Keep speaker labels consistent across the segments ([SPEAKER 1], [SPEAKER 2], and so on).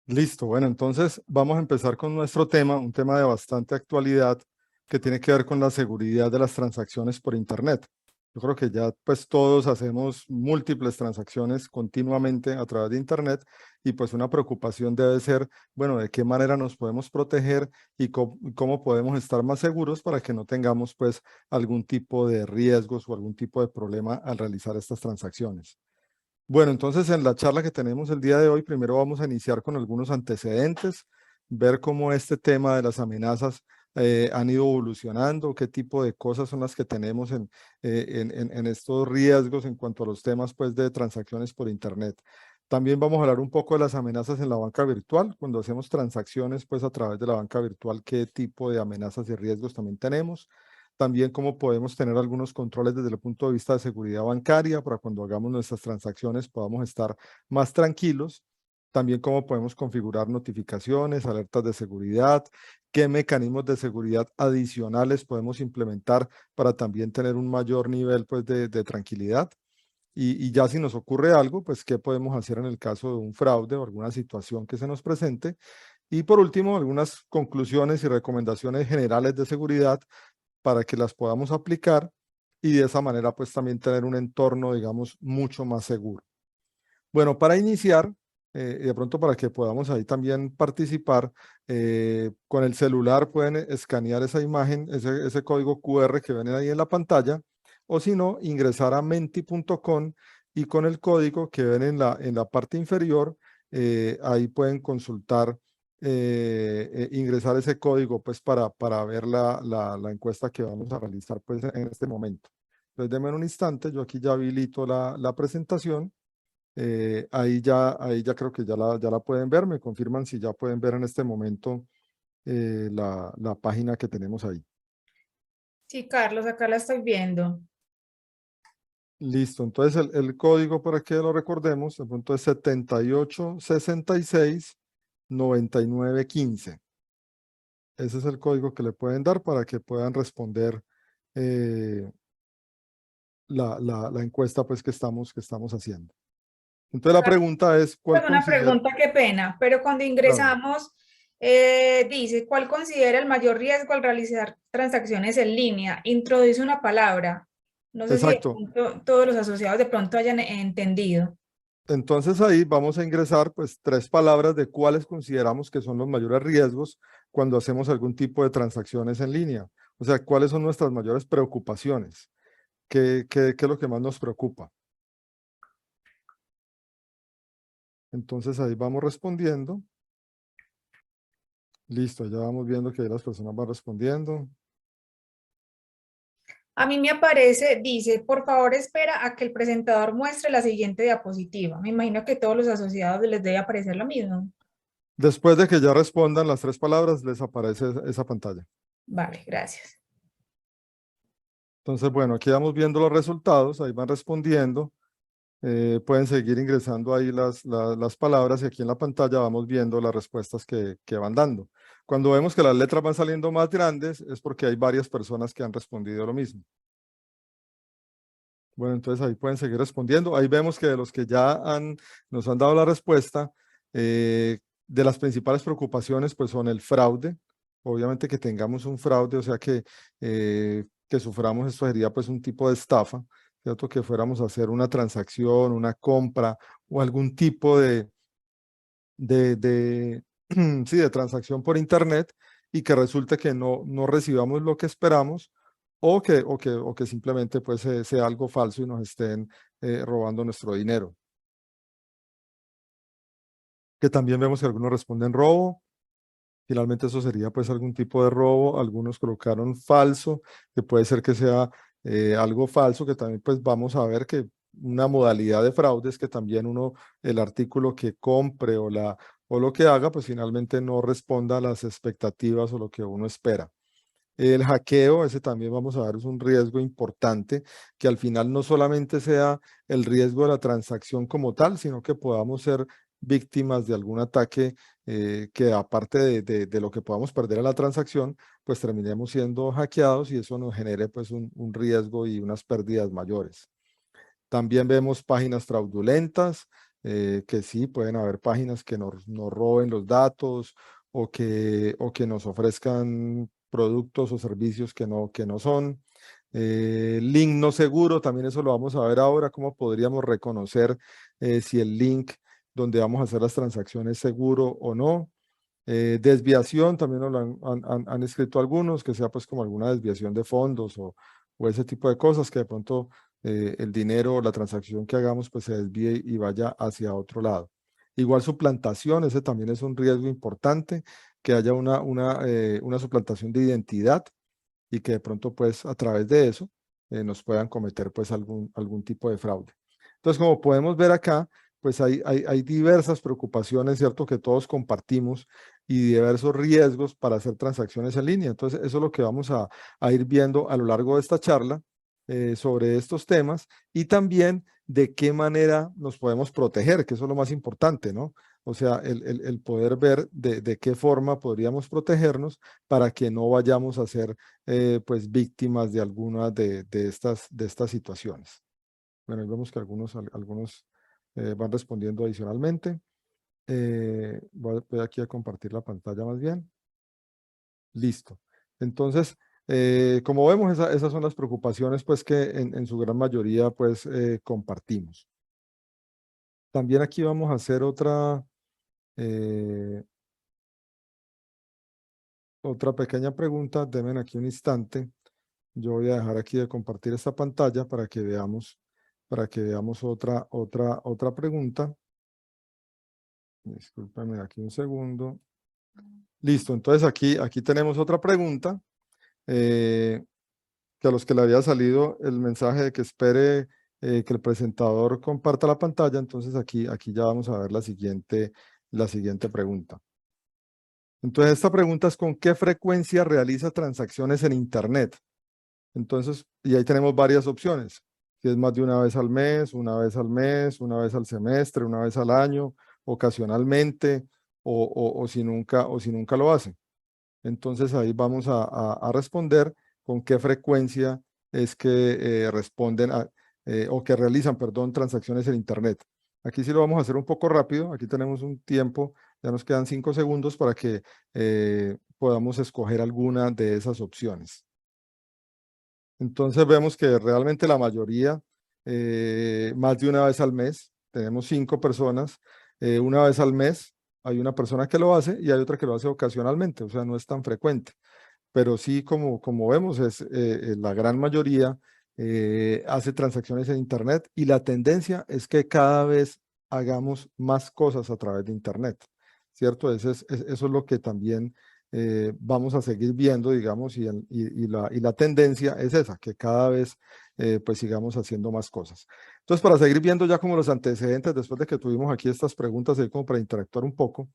[SPEAKER 1] Listo, bueno, entonces vamos a empezar con nuestro tema, un tema de bastante actualidad que tiene que ver con la seguridad de las transacciones por Internet. Yo creo que ya pues todos hacemos múltiples transacciones continuamente a través de Internet y pues una preocupación debe ser, bueno, de qué manera nos podemos proteger y cómo podemos estar más seguros para que no tengamos pues algún tipo de riesgos o algún tipo de problema al realizar estas transacciones. Bueno, entonces en la charla que tenemos el día de hoy, primero vamos a iniciar con algunos antecedentes, ver cómo este tema de las amenazas han ido evolucionando, qué tipo de cosas son las que tenemos en estos riesgos en cuanto a los temas pues, de transacciones por Internet. También vamos a hablar un poco de las amenazas en la banca virtual. Cuando hacemos transacciones pues, a través de la banca virtual, qué tipo de amenazas y riesgos también tenemos. También cómo podemos tener algunos controles desde el punto de vista de seguridad bancaria para cuando hagamos nuestras transacciones podamos estar más tranquilos. También cómo podemos configurar notificaciones, alertas de seguridad, qué mecanismos de seguridad adicionales podemos implementar para también tener un mayor nivel pues, de tranquilidad. Y ya si nos ocurre algo, pues qué podemos hacer en el caso de un fraude o alguna situación que se nos presente. Y por último, algunas conclusiones y recomendaciones generales de seguridad para que las podamos aplicar y de esa manera pues también tener un entorno, digamos, mucho más seguro. Bueno, para iniciar, y de pronto para que podamos ahí también participar, con el celular pueden escanear esa imagen, ese código QR que ven ahí en la pantalla, o si no, ingresar a menti.com y con el código que ven en la parte inferior, ahí pueden consultar, ingresar ese código pues para ver la encuesta que vamos a realizar pues en este momento. Entonces, denme un instante, yo aquí ya habilito la presentación. Ahí ya creo que ya la pueden ver, me confirman si ya pueden ver en este momento la página que tenemos ahí.
[SPEAKER 2] Sí, Carlos, acá la estoy viendo.
[SPEAKER 1] Listo, entonces el código para que lo recordemos, de pronto es 78669915. Ese es el código que le pueden dar para que puedan responder eh, la encuesta pues que estamos haciendo. Entonces la pregunta es, ¿cuál
[SPEAKER 2] Pues una
[SPEAKER 1] considera?
[SPEAKER 2] pregunta, qué pena, pero cuando
[SPEAKER 1] Claro.
[SPEAKER 2] ingresamos, dice, ¿cuál considera el mayor riesgo al realizar transacciones en línea? Introduce una palabra. No sé si de
[SPEAKER 1] Exacto.
[SPEAKER 2] pronto todos los asociados de pronto hayan entendido.
[SPEAKER 1] Entonces ahí vamos a ingresar pues 3 palabras de cuáles consideramos que son los mayores riesgos cuando hacemos algún tipo de transacciones en línea. O sea, cuáles son nuestras mayores preocupaciones. ¿Qué es lo que más nos preocupa? Entonces ahí vamos respondiendo. Listo, ya vamos viendo que las personas van respondiendo.
[SPEAKER 2] A mí me aparece, dice, por favor espera a que el presentador muestre la siguiente diapositiva. Me imagino que todos los asociados les debe aparecer lo mismo.
[SPEAKER 1] Después de que ya respondan las 3 palabras, les aparece esa pantalla.
[SPEAKER 2] Vale, gracias.
[SPEAKER 1] Entonces, bueno, aquí vamos viendo los resultados, ahí van respondiendo. Pueden seguir ingresando ahí las palabras y aquí en la pantalla vamos viendo las respuestas que van dando. Cuando vemos que las letras van saliendo más grandes es porque hay varias personas que han respondido lo mismo. Bueno, entonces ahí pueden seguir respondiendo. Ahí vemos que de los que ya nos han dado la respuesta, de las principales preocupaciones pues son el fraude. Obviamente que tengamos un fraude, o sea que suframos, esto sería pues un tipo de estafa, ¿cierto? Que fuéramos a hacer una transacción, una compra o algún tipo de sí, de transacción por internet y que resulte que no recibamos lo que esperamos o que simplemente pues, sea algo falso y nos estén robando nuestro dinero. Que también vemos que algunos responden robo. Finalmente eso sería pues algún tipo de robo. Algunos colocaron falso, que puede ser que sea algo falso, que también pues vamos a ver que una modalidad de fraude es que también el artículo que compre o lo que haga, pues finalmente no responda a las expectativas o lo que uno espera. El hackeo, ese también vamos a ver, es un riesgo importante, que al final no solamente sea el riesgo de la transacción como tal, sino que podamos ser víctimas de algún ataque que aparte de lo que podamos perder en la transacción, pues terminemos siendo hackeados y eso nos genere pues un riesgo y unas pérdidas mayores. También vemos páginas fraudulentas, que sí, pueden haber páginas que nos roben los datos o que nos ofrezcan productos o servicios que no son. Link no seguro, también eso lo vamos a ver ahora, cómo podríamos reconocer si el link donde vamos a hacer las transacciones es seguro o no. Desviación, también nos lo han escrito algunos, que sea pues como alguna desviación de fondos o ese tipo de cosas, que de pronto el dinero o la transacción que hagamos pues se desvíe y vaya hacia otro lado. Igual suplantación, ese también es un riesgo importante, que haya una suplantación de identidad y que de pronto pues a través de eso nos puedan cometer pues algún tipo de fraude. Entonces, como podemos ver acá, pues hay diversas preocupaciones, ¿cierto? Que todos compartimos y diversos riesgos para hacer transacciones en línea. Entonces, eso es lo que vamos a ir viendo a lo largo de esta charla sobre estos temas y también de qué manera nos podemos proteger, que eso es lo más importante, ¿no? O sea, el poder ver de qué forma podríamos protegernos para que no vayamos a ser pues víctimas de alguna de estas situaciones. Bueno, ahí vemos que algunos van respondiendo adicionalmente. Voy aquí a compartir la pantalla más bien. Listo. Entonces, como vemos, esas son las preocupaciones pues que en su gran mayoría pues compartimos. También aquí vamos a hacer otra pequeña pregunta. Denme aquí un instante. Yo voy a dejar aquí de compartir esta pantalla para que veamos otra pregunta. Discúlpame aquí un segundo. Listo, entonces aquí tenemos otra pregunta, que a los que le había salido el mensaje de que espere que el presentador comparta la pantalla, entonces aquí ya vamos a ver la siguiente pregunta. Entonces esta pregunta es: ¿con qué frecuencia realiza transacciones en Internet? Entonces, y ahí tenemos varias opciones. Si es más de una vez al mes, una vez al mes, una vez al semestre, una vez al año, ocasionalmente, o si nunca lo hace. Entonces ahí vamos a responder con qué frecuencia es que responden o que realizan, perdón, transacciones en Internet. Aquí sí lo vamos a hacer un poco rápido. Aquí tenemos un tiempo, ya nos quedan 5 segundos para que podamos escoger alguna de esas opciones. Entonces vemos que realmente la mayoría, más de una vez al mes, tenemos 5 personas, una vez al mes hay una persona que lo hace y hay otra que lo hace ocasionalmente, o sea, no es tan frecuente. Pero sí, como vemos, la gran mayoría hace transacciones en Internet y la tendencia es que cada vez hagamos más cosas a través de Internet, ¿cierto? Eso es lo que también vamos a seguir viendo, digamos, y la tendencia es esa, que cada vez pues sigamos haciendo más cosas. Entonces, para seguir viendo ya como los antecedentes, después de que tuvimos aquí estas preguntas, ahí como para interactuar un poco,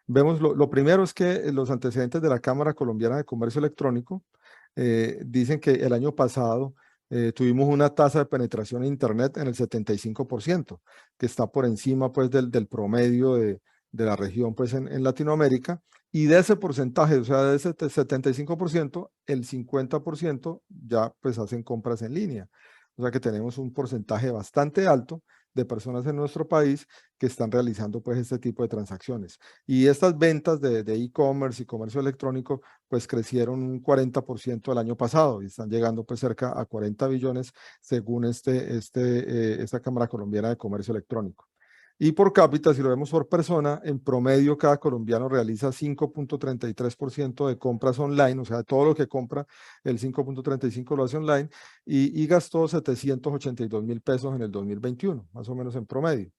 [SPEAKER 1] vemos lo primero es que los antecedentes de la Cámara Colombiana de Comercio Electrónico dicen que el año pasado tuvimos una tasa de penetración en Internet en el 75%, que está por encima pues del promedio de la región pues en Latinoamérica. Y de ese porcentaje, o sea, de ese 75%, el 50% ya pues hacen compras en línea. O sea que tenemos un porcentaje bastante alto de personas en nuestro país que están realizando pues este tipo de transacciones. Y estas ventas de e-commerce y comercio electrónico pues crecieron un 40% el año pasado y están llegando pues cerca a 40 billones según esta Cámara Colombiana de Comercio Electrónico. Y por cápita, si lo vemos por persona, en promedio cada colombiano realiza 5.33% de compras online, o sea, todo lo que compra, el 5.35% lo hace online, y gastó 782.000 pesos en el 2021, más o menos en promedio.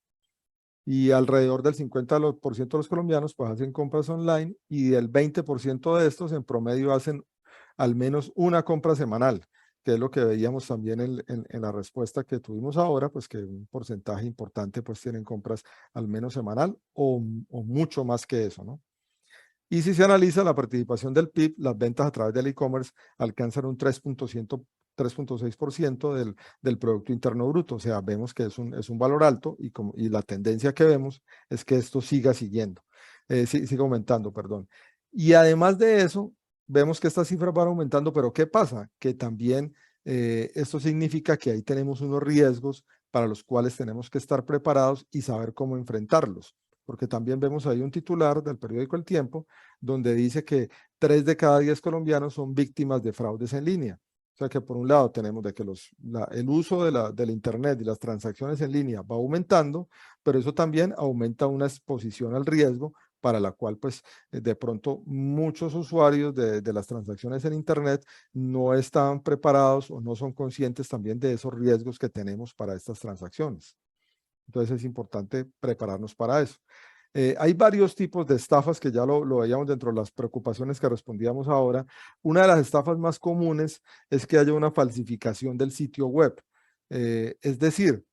[SPEAKER 1] Y alrededor del 50% de los colombianos pues hacen compras online y el 20% de estos en promedio hacen al menos una compra semanal, que es lo que veíamos también en la respuesta que tuvimos ahora, pues que un porcentaje importante pues tienen compras al menos semanal o mucho más que eso, ¿no? Y si se analiza la participación del PIB, las ventas a través del e-commerce alcanzan un 3.6% del Producto Interno Bruto. O sea, vemos que es un valor alto y la tendencia que vemos es que esto siga siga aumentando, perdón. Y además de eso, vemos que estas cifras van aumentando, pero ¿qué pasa? Que también esto significa que ahí tenemos unos riesgos para los cuales tenemos que estar preparados y saber cómo enfrentarlos. Porque también vemos ahí un titular del periódico El Tiempo, donde dice que 3 de cada 10 colombianos son víctimas de fraudes en línea. O sea que por un lado tenemos de que el uso del Internet y las transacciones en línea va aumentando, pero eso también aumenta una exposición al riesgo para la cual pues de pronto muchos usuarios de las transacciones en Internet no están preparados o no son conscientes también de esos riesgos que tenemos para estas transacciones. Entonces es importante prepararnos para eso. Hay varios tipos de estafas que ya lo veíamos dentro de las preocupaciones que respondíamos ahora. Una de las estafas más comunes es que haya una falsificación del sitio web. Es decir,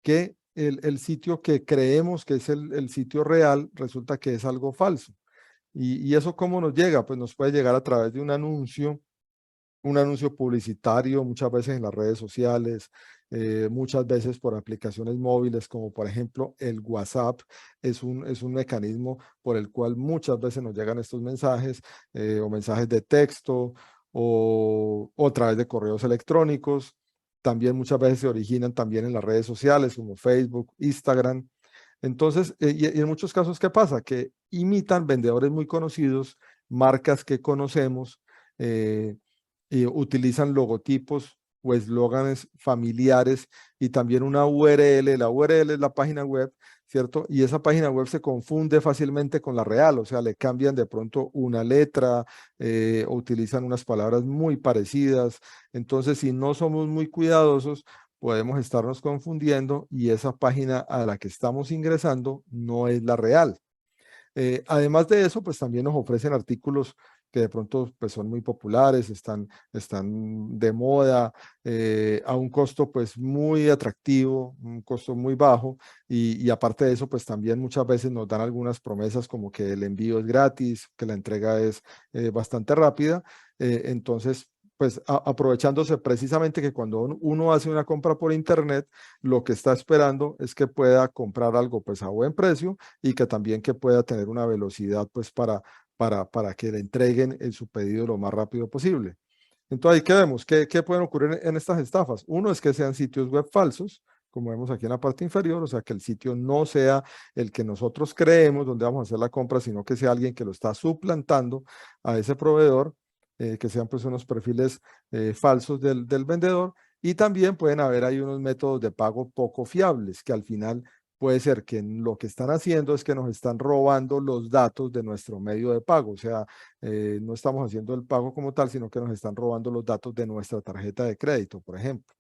[SPEAKER 1] que el sitio que creemos que es el sitio real resulta que es algo falso. ¿Y eso cómo nos llega? Pues nos puede llegar a través de un anuncio publicitario, muchas veces en las redes sociales, muchas veces por aplicaciones móviles, como por ejemplo el WhatsApp, es un mecanismo por el cual muchas veces nos llegan estos mensajes o mensajes de texto o a través de correos electrónicos. También muchas veces se originan también en las redes sociales como Facebook, Instagram. Entonces, y en muchos casos, ¿qué pasa? Que imitan vendedores muy conocidos, marcas que conocemos, y utilizan logotipos o eslóganes familiares y también una URL. La URL es la página web, ¿cierto? Y esa página web se confunde fácilmente con la real, o sea, le cambian de pronto una letra o utilizan unas palabras muy parecidas. Entonces, si no somos muy cuidadosos, podemos estarnos confundiendo y esa página a la que estamos ingresando no es la real. Además de eso, pues también nos ofrecen artículos que de pronto pues, son muy populares, están de moda, a un costo pues muy atractivo, un costo muy bajo, y aparte de eso, pues también muchas veces nos dan algunas promesas como que el envío es gratis, que la entrega es bastante rápida. Entonces, pues aprovechándose precisamente que cuando uno hace una compra por internet, lo que está esperando es que pueda comprar algo pues a buen precio y que también que pueda tener una velocidad pues para que le entreguen su pedido lo más rápido posible. Entonces ahí que vemos, ¿qué pueden ocurrir en estas estafas? Uno es que sean sitios web falsos, como vemos aquí en la parte inferior, o sea que el sitio no sea el que nosotros creemos donde vamos a hacer la compra, sino que sea alguien que lo está suplantando a ese proveedor, que sean pues unos perfiles falsos del vendedor, y también pueden haber ahí unos métodos de pago poco fiables, que al final puede ser que lo que están haciendo es que nos están robando los datos de nuestro medio de pago, o sea, no estamos haciendo el pago como tal, sino que nos están robando los datos de nuestra tarjeta de crédito, por ejemplo.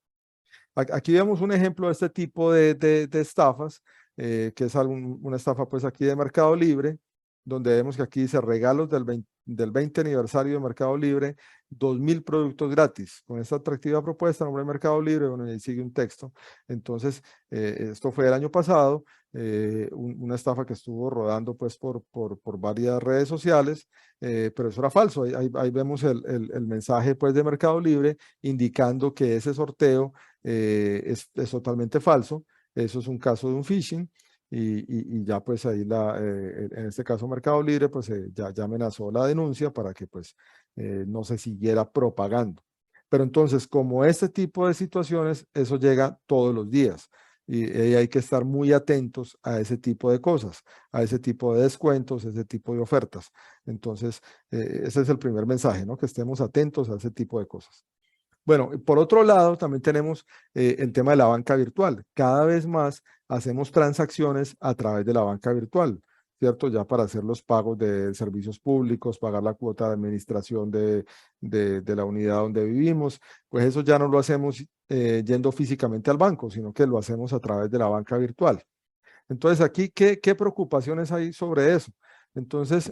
[SPEAKER 1] Aquí vemos un ejemplo de este tipo de estafas, que es una estafa pues aquí de Mercado Libre, donde vemos que aquí dice regalos del 20 aniversario de Mercado Libre, 2.000 productos gratis. Con esta atractiva propuesta, nombre de Mercado Libre, bueno, y ahí sigue un texto. Entonces, esto fue el año pasado, una estafa que estuvo rodando pues por varias redes sociales, pero eso era falso. Ahí vemos el mensaje pues de Mercado Libre indicando que ese sorteo es totalmente falso. Eso es un caso de un phishing y ya pues ahí en este caso Mercado Libre pues ya amenazó la denuncia para que pues no se siguiera propagando. Pero entonces como este tipo de situaciones, eso llega todos los días y hay que estar muy atentos a ese tipo de cosas, a ese tipo de descuentos, ese tipo de ofertas. Entonces ese es el primer mensaje, ¿no? Que estemos atentos a ese tipo de cosas. Bueno, por otro lado, también tenemos el tema de la banca virtual. Cada vez más hacemos transacciones a través de la banca virtual, ¿cierto? Ya para hacer los pagos de servicios públicos, pagar la cuota de administración de la unidad donde vivimos, pues eso ya no lo hacemos yendo físicamente al banco, sino que lo hacemos a través de la banca virtual. Entonces, aquí, ¿qué preocupaciones hay sobre eso? Entonces,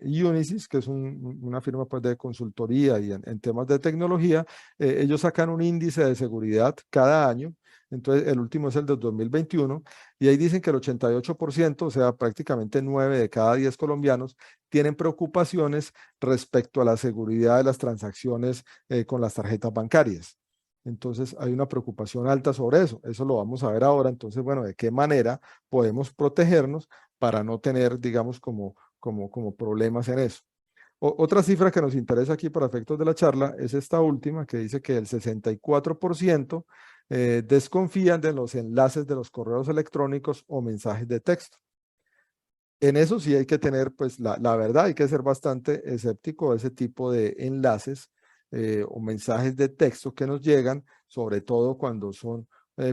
[SPEAKER 1] Unisys, que es una firma pues, de consultoría y en temas de tecnología, ellos sacan un índice de seguridad cada año. Entonces, el último es el de 2021, y ahí dicen que el 88%, o sea, prácticamente 9 de cada 10 colombianos, tienen preocupaciones respecto a la seguridad de las transacciones con las tarjetas bancarias. Entonces, hay una preocupación alta sobre eso. Eso lo vamos a ver ahora. Entonces, bueno, ¿de qué manera podemos protegernos para no tener, digamos, como problemas en eso? Otra cifra que nos interesa aquí para efectos de la charla es esta última, que dice que el 64% desconfían de los enlaces de los correos electrónicos o mensajes de texto. En eso sí hay que tener, pues la verdad, hay que ser bastante escéptico de ese tipo de enlaces o mensajes de texto que nos llegan, sobre todo cuando son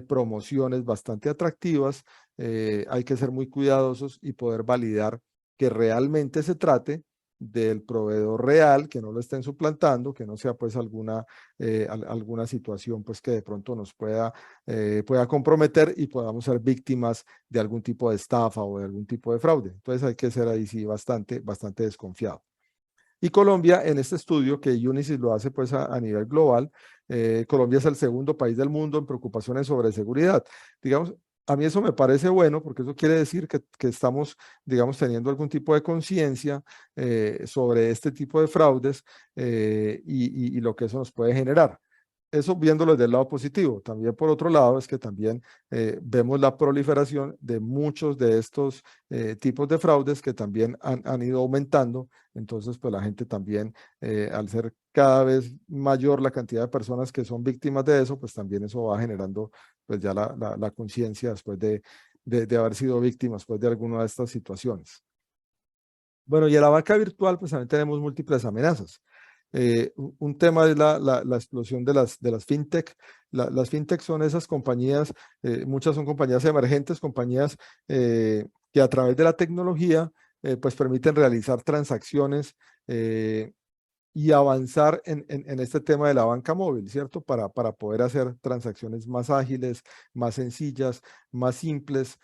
[SPEAKER 1] promociones bastante atractivas. Hay que ser muy cuidadosos y poder validar que realmente se trate del proveedor real, que no lo estén suplantando, que no sea pues alguna situación pues que de pronto nos pueda comprometer y podamos ser víctimas de algún tipo de estafa o de algún tipo de fraude. Entonces hay que ser ahí sí bastante desconfiado. Y Colombia, en este estudio que Unisys lo hace pues a nivel global, Colombia es el segundo país del mundo en preocupaciones sobre seguridad. Digamos, a mí eso me parece bueno porque eso quiere decir que estamos, digamos, teniendo algún tipo de conciencia sobre este tipo de fraudes y lo que eso nos puede generar. Eso viéndolo desde el lado positivo. También por otro lado es que también vemos la proliferación de muchos de estos tipos de fraudes que también han ido aumentando. Entonces, pues la gente también, al ser cada vez mayor la cantidad de personas que son víctimas de eso, pues también eso va generando pues ya la conciencia después de haber sido víctimas pues, de alguna de estas situaciones. Bueno, y en la banca virtual, pues también tenemos múltiples amenazas. Un tema es la explosión de las fintech. Las fintech son esas compañías, muchas son compañías emergentes, compañías que a través de la tecnología, pues permiten realizar transacciones y avanzar en este tema de la banca móvil, ¿cierto? Para poder hacer transacciones más ágiles, más sencillas, más simples,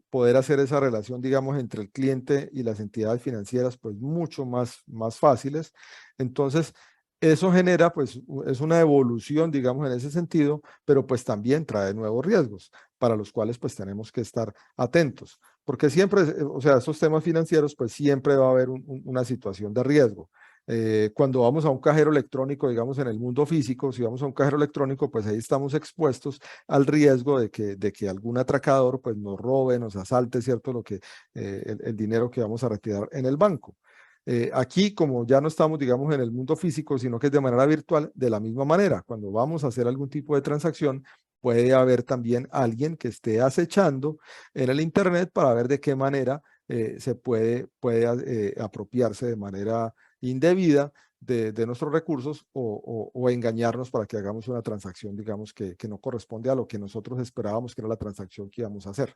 [SPEAKER 1] poder hacer esa relación, digamos, entre el cliente y las entidades financieras, pues mucho más fáciles. Entonces, eso genera, pues, es una evolución, digamos, en ese sentido, pero pues también trae nuevos riesgos para los cuales pues tenemos que estar atentos, porque siempre, o sea, esos temas financieros, pues siempre va a haber una situación de riesgo. Cuando vamos a un cajero electrónico, digamos en el mundo físico, si vamos a un cajero electrónico, pues ahí estamos expuestos al riesgo de que algún atracador pues nos robe, nos asalte, ¿cierto? El dinero que vamos a retirar en el banco. Aquí, como ya no estamos, digamos, en el mundo físico, sino que es de manera virtual, de la misma manera, cuando vamos a hacer algún tipo de transacción, puede haber también alguien que esté acechando en el Internet para ver de qué manera se puede apropiarse de manera indebida de nuestros recursos o engañarnos para que hagamos una transacción, digamos, que no corresponde a lo que nosotros esperábamos que era la transacción que íbamos a hacer.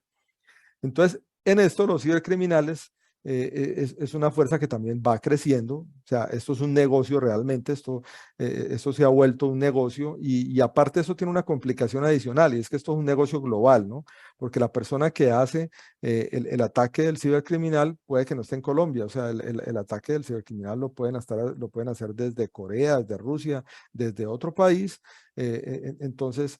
[SPEAKER 1] Entonces, en esto los cibercriminales es una fuerza que también va creciendo, o sea, esto es un negocio realmente, esto se ha vuelto un negocio y aparte eso tiene una complicación adicional y es que esto es un negocio global, ¿no? Porque la persona que hace el ataque del cibercriminal puede que no esté en Colombia, o sea, el ataque del cibercriminal lo pueden hacer desde Corea, desde Rusia, desde otro país, entonces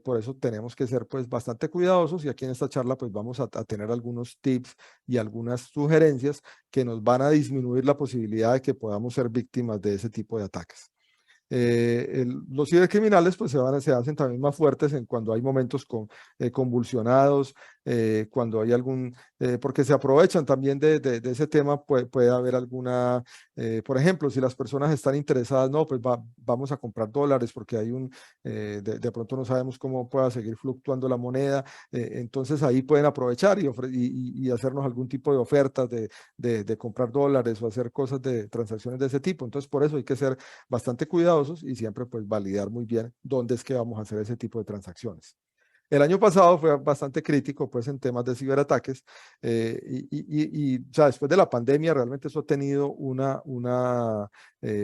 [SPEAKER 1] por eso tenemos que ser pues bastante cuidadosos y aquí en esta charla pues vamos a tener algunos tips y algunas sugerencias que nos van a disminuir la posibilidad de que podamos ser víctimas de ese tipo de ataques. Los cibercriminales pues se hacen también más fuertes en cuando hay momentos convulsionados, cuando hay porque se aprovechan también de ese tema, puede haber por ejemplo, si las personas están interesadas, no, pues vamos a comprar dólares porque de pronto no sabemos cómo pueda seguir fluctuando la moneda, entonces ahí pueden aprovechar y hacernos algún tipo de ofertas de comprar dólares o hacer cosas de transacciones de ese tipo, entonces por eso hay que ser bastante cuidadosos y siempre pues validar muy bien dónde es que vamos a hacer ese tipo de transacciones. El año pasado fue bastante crítico pues en temas de ciberataques o sea, después de la pandemia realmente eso ha tenido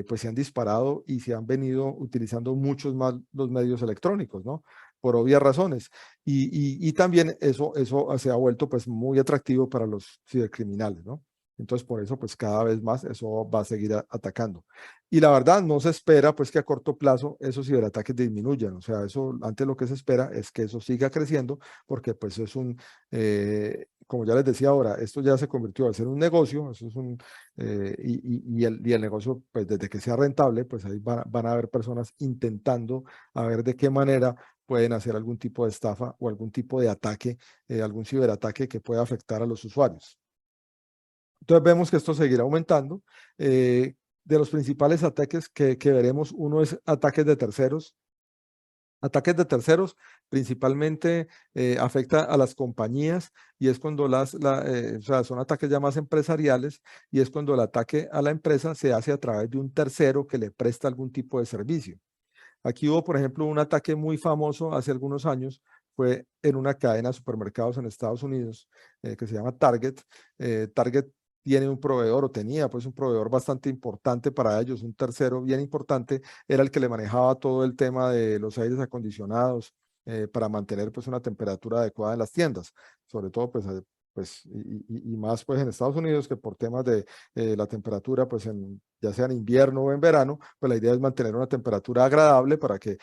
[SPEAKER 1] pues se han disparado y se han venido utilizando muchos más los medios electrónicos, ¿no? Por obvias razones. Y también eso se ha vuelto pues muy atractivo para los cibercriminales, ¿no? Entonces, por eso, pues cada vez más eso va a seguir atacando. Y la verdad, no se espera pues que a corto plazo esos ciberataques disminuyan. O sea, eso antes lo que se espera es que eso siga creciendo porque pues como ya les decía ahora, esto ya se convirtió a ser un negocio, eso es y el negocio, pues desde que sea rentable, pues ahí van a haber personas intentando a ver de qué manera pueden hacer algún tipo de estafa o algún tipo de ataque, algún ciberataque que pueda afectar a los usuarios. Entonces vemos que esto seguirá aumentando. De los principales ataques que veremos, uno es ataques de terceros. Ataques de terceros principalmente afecta a las compañías y es cuando o sea, son ataques ya más empresariales y es cuando el ataque a la empresa se hace a través de un tercero que le presta algún tipo de servicio. Aquí hubo, por ejemplo, un ataque muy famoso hace algunos años, fue en una cadena de supermercados en Estados Unidos que se llama Target. Target tiene un proveedor o tenía pues un proveedor bastante importante para ellos, un tercero bien importante, era el que le manejaba todo el tema de los aires acondicionados para mantener pues una temperatura adecuada en las tiendas, sobre todo pues y más pues en Estados Unidos que por temas de la temperatura pues ya sea en invierno o en verano, pues la idea es mantener una temperatura agradable para que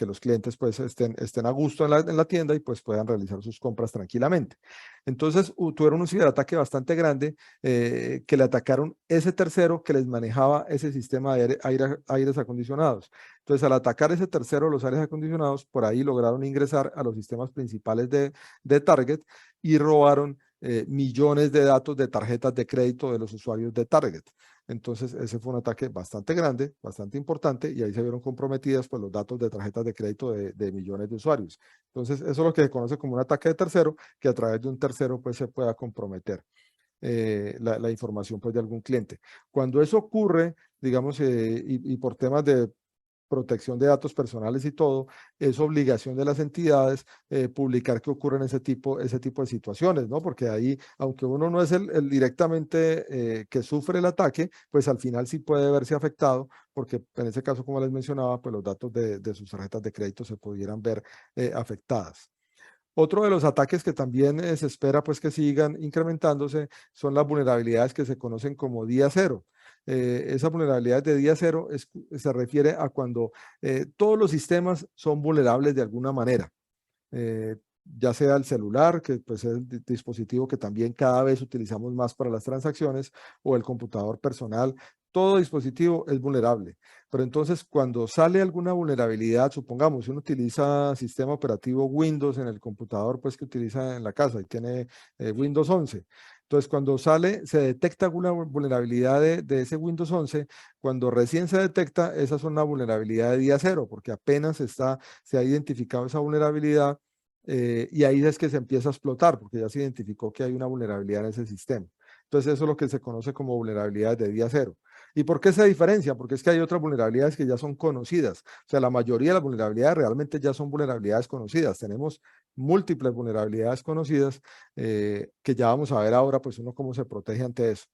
[SPEAKER 1] los clientes pues estén a gusto en la tienda y pues puedan realizar sus compras tranquilamente. Entonces tuvieron un ciberataque bastante grande que le atacaron ese tercero que les manejaba ese sistema de aires acondicionados. Entonces al atacar ese tercero, los aires acondicionados, por ahí lograron ingresar a los sistemas principales de Target y robaron millones de datos de tarjetas de crédito de los usuarios de Target. Entonces, ese fue un ataque bastante grande, bastante importante, y ahí se vieron comprometidas pues, los datos de tarjetas de crédito de millones de usuarios. Entonces, eso es lo que se conoce como un ataque de tercero, que a través de un tercero pues, se pueda comprometer la información pues, de algún cliente. Cuando eso ocurre, digamos, y por temas de protección de datos personales y todo, es obligación de las entidades publicar que ocurren ese tipo de situaciones, ¿no? Porque ahí, aunque uno no es el directamente que sufre el ataque, pues al final sí puede verse afectado, porque en ese caso, como les mencionaba, pues los datos de sus tarjetas de crédito se pudieran ver afectadas. Otro de los ataques que también se espera pues que sigan incrementándose son las vulnerabilidades que se conocen como día cero. Esas vulnerabilidades de día cero se refiere a cuando todos los sistemas son vulnerables de alguna manera. Eh, ya sea el celular, que pues es el dispositivo que también cada vez utilizamos más para las transacciones, o el computador personal, todo dispositivo es vulnerable. Pero entonces cuando sale alguna vulnerabilidad, supongamos, uno utiliza sistema operativo Windows en el computador pues que utiliza en la casa y tiene Windows 11. Entonces cuando se detecta alguna vulnerabilidad de ese Windows 11, cuando recién se detecta, esa es una vulnerabilidad de día cero, porque apenas se ha identificado esa vulnerabilidad y ahí es que se empieza a explotar, porque ya se identificó que hay una vulnerabilidad en ese sistema. Entonces eso es lo que se conoce como vulnerabilidades de día cero. ¿Y por qué se diferencia? Porque es que hay otras vulnerabilidades que ya son conocidas. O sea, la mayoría de las vulnerabilidades realmente ya son vulnerabilidades conocidas. Tenemos múltiples vulnerabilidades conocidas que ya vamos a ver ahora, pues uno cómo se protege ante eso.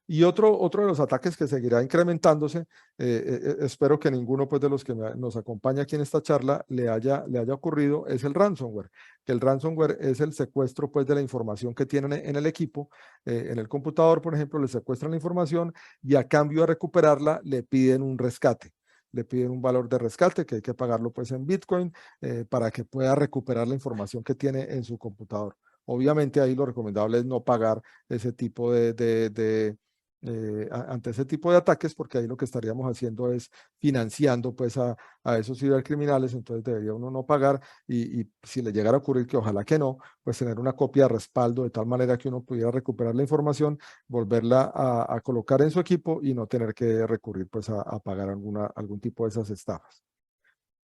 [SPEAKER 1] Y otro de los ataques que seguirá incrementándose, espero que ninguno pues, de los que nos acompaña aquí en esta charla le haya ocurrido, es el ransomware. Que el ransomware es el secuestro pues, de la información que tienen en el equipo, en el computador, por ejemplo, le secuestran la información y a cambio de recuperarla le piden un rescate. Le piden un valor de rescate que hay que pagarlo pues en Bitcoin para que pueda recuperar la información que tiene en su computador. Obviamente ahí lo recomendable es no pagar ese tipo ante ese tipo de ataques, porque ahí lo que estaríamos haciendo es financiando pues a esos cibercriminales, entonces debería uno no pagar y si le llegara a ocurrir, que ojalá que no, pues tener una copia de respaldo de tal manera que uno pudiera recuperar la información, volverla a colocar en su equipo y no tener que recurrir pues a pagar algún tipo de esas estafas.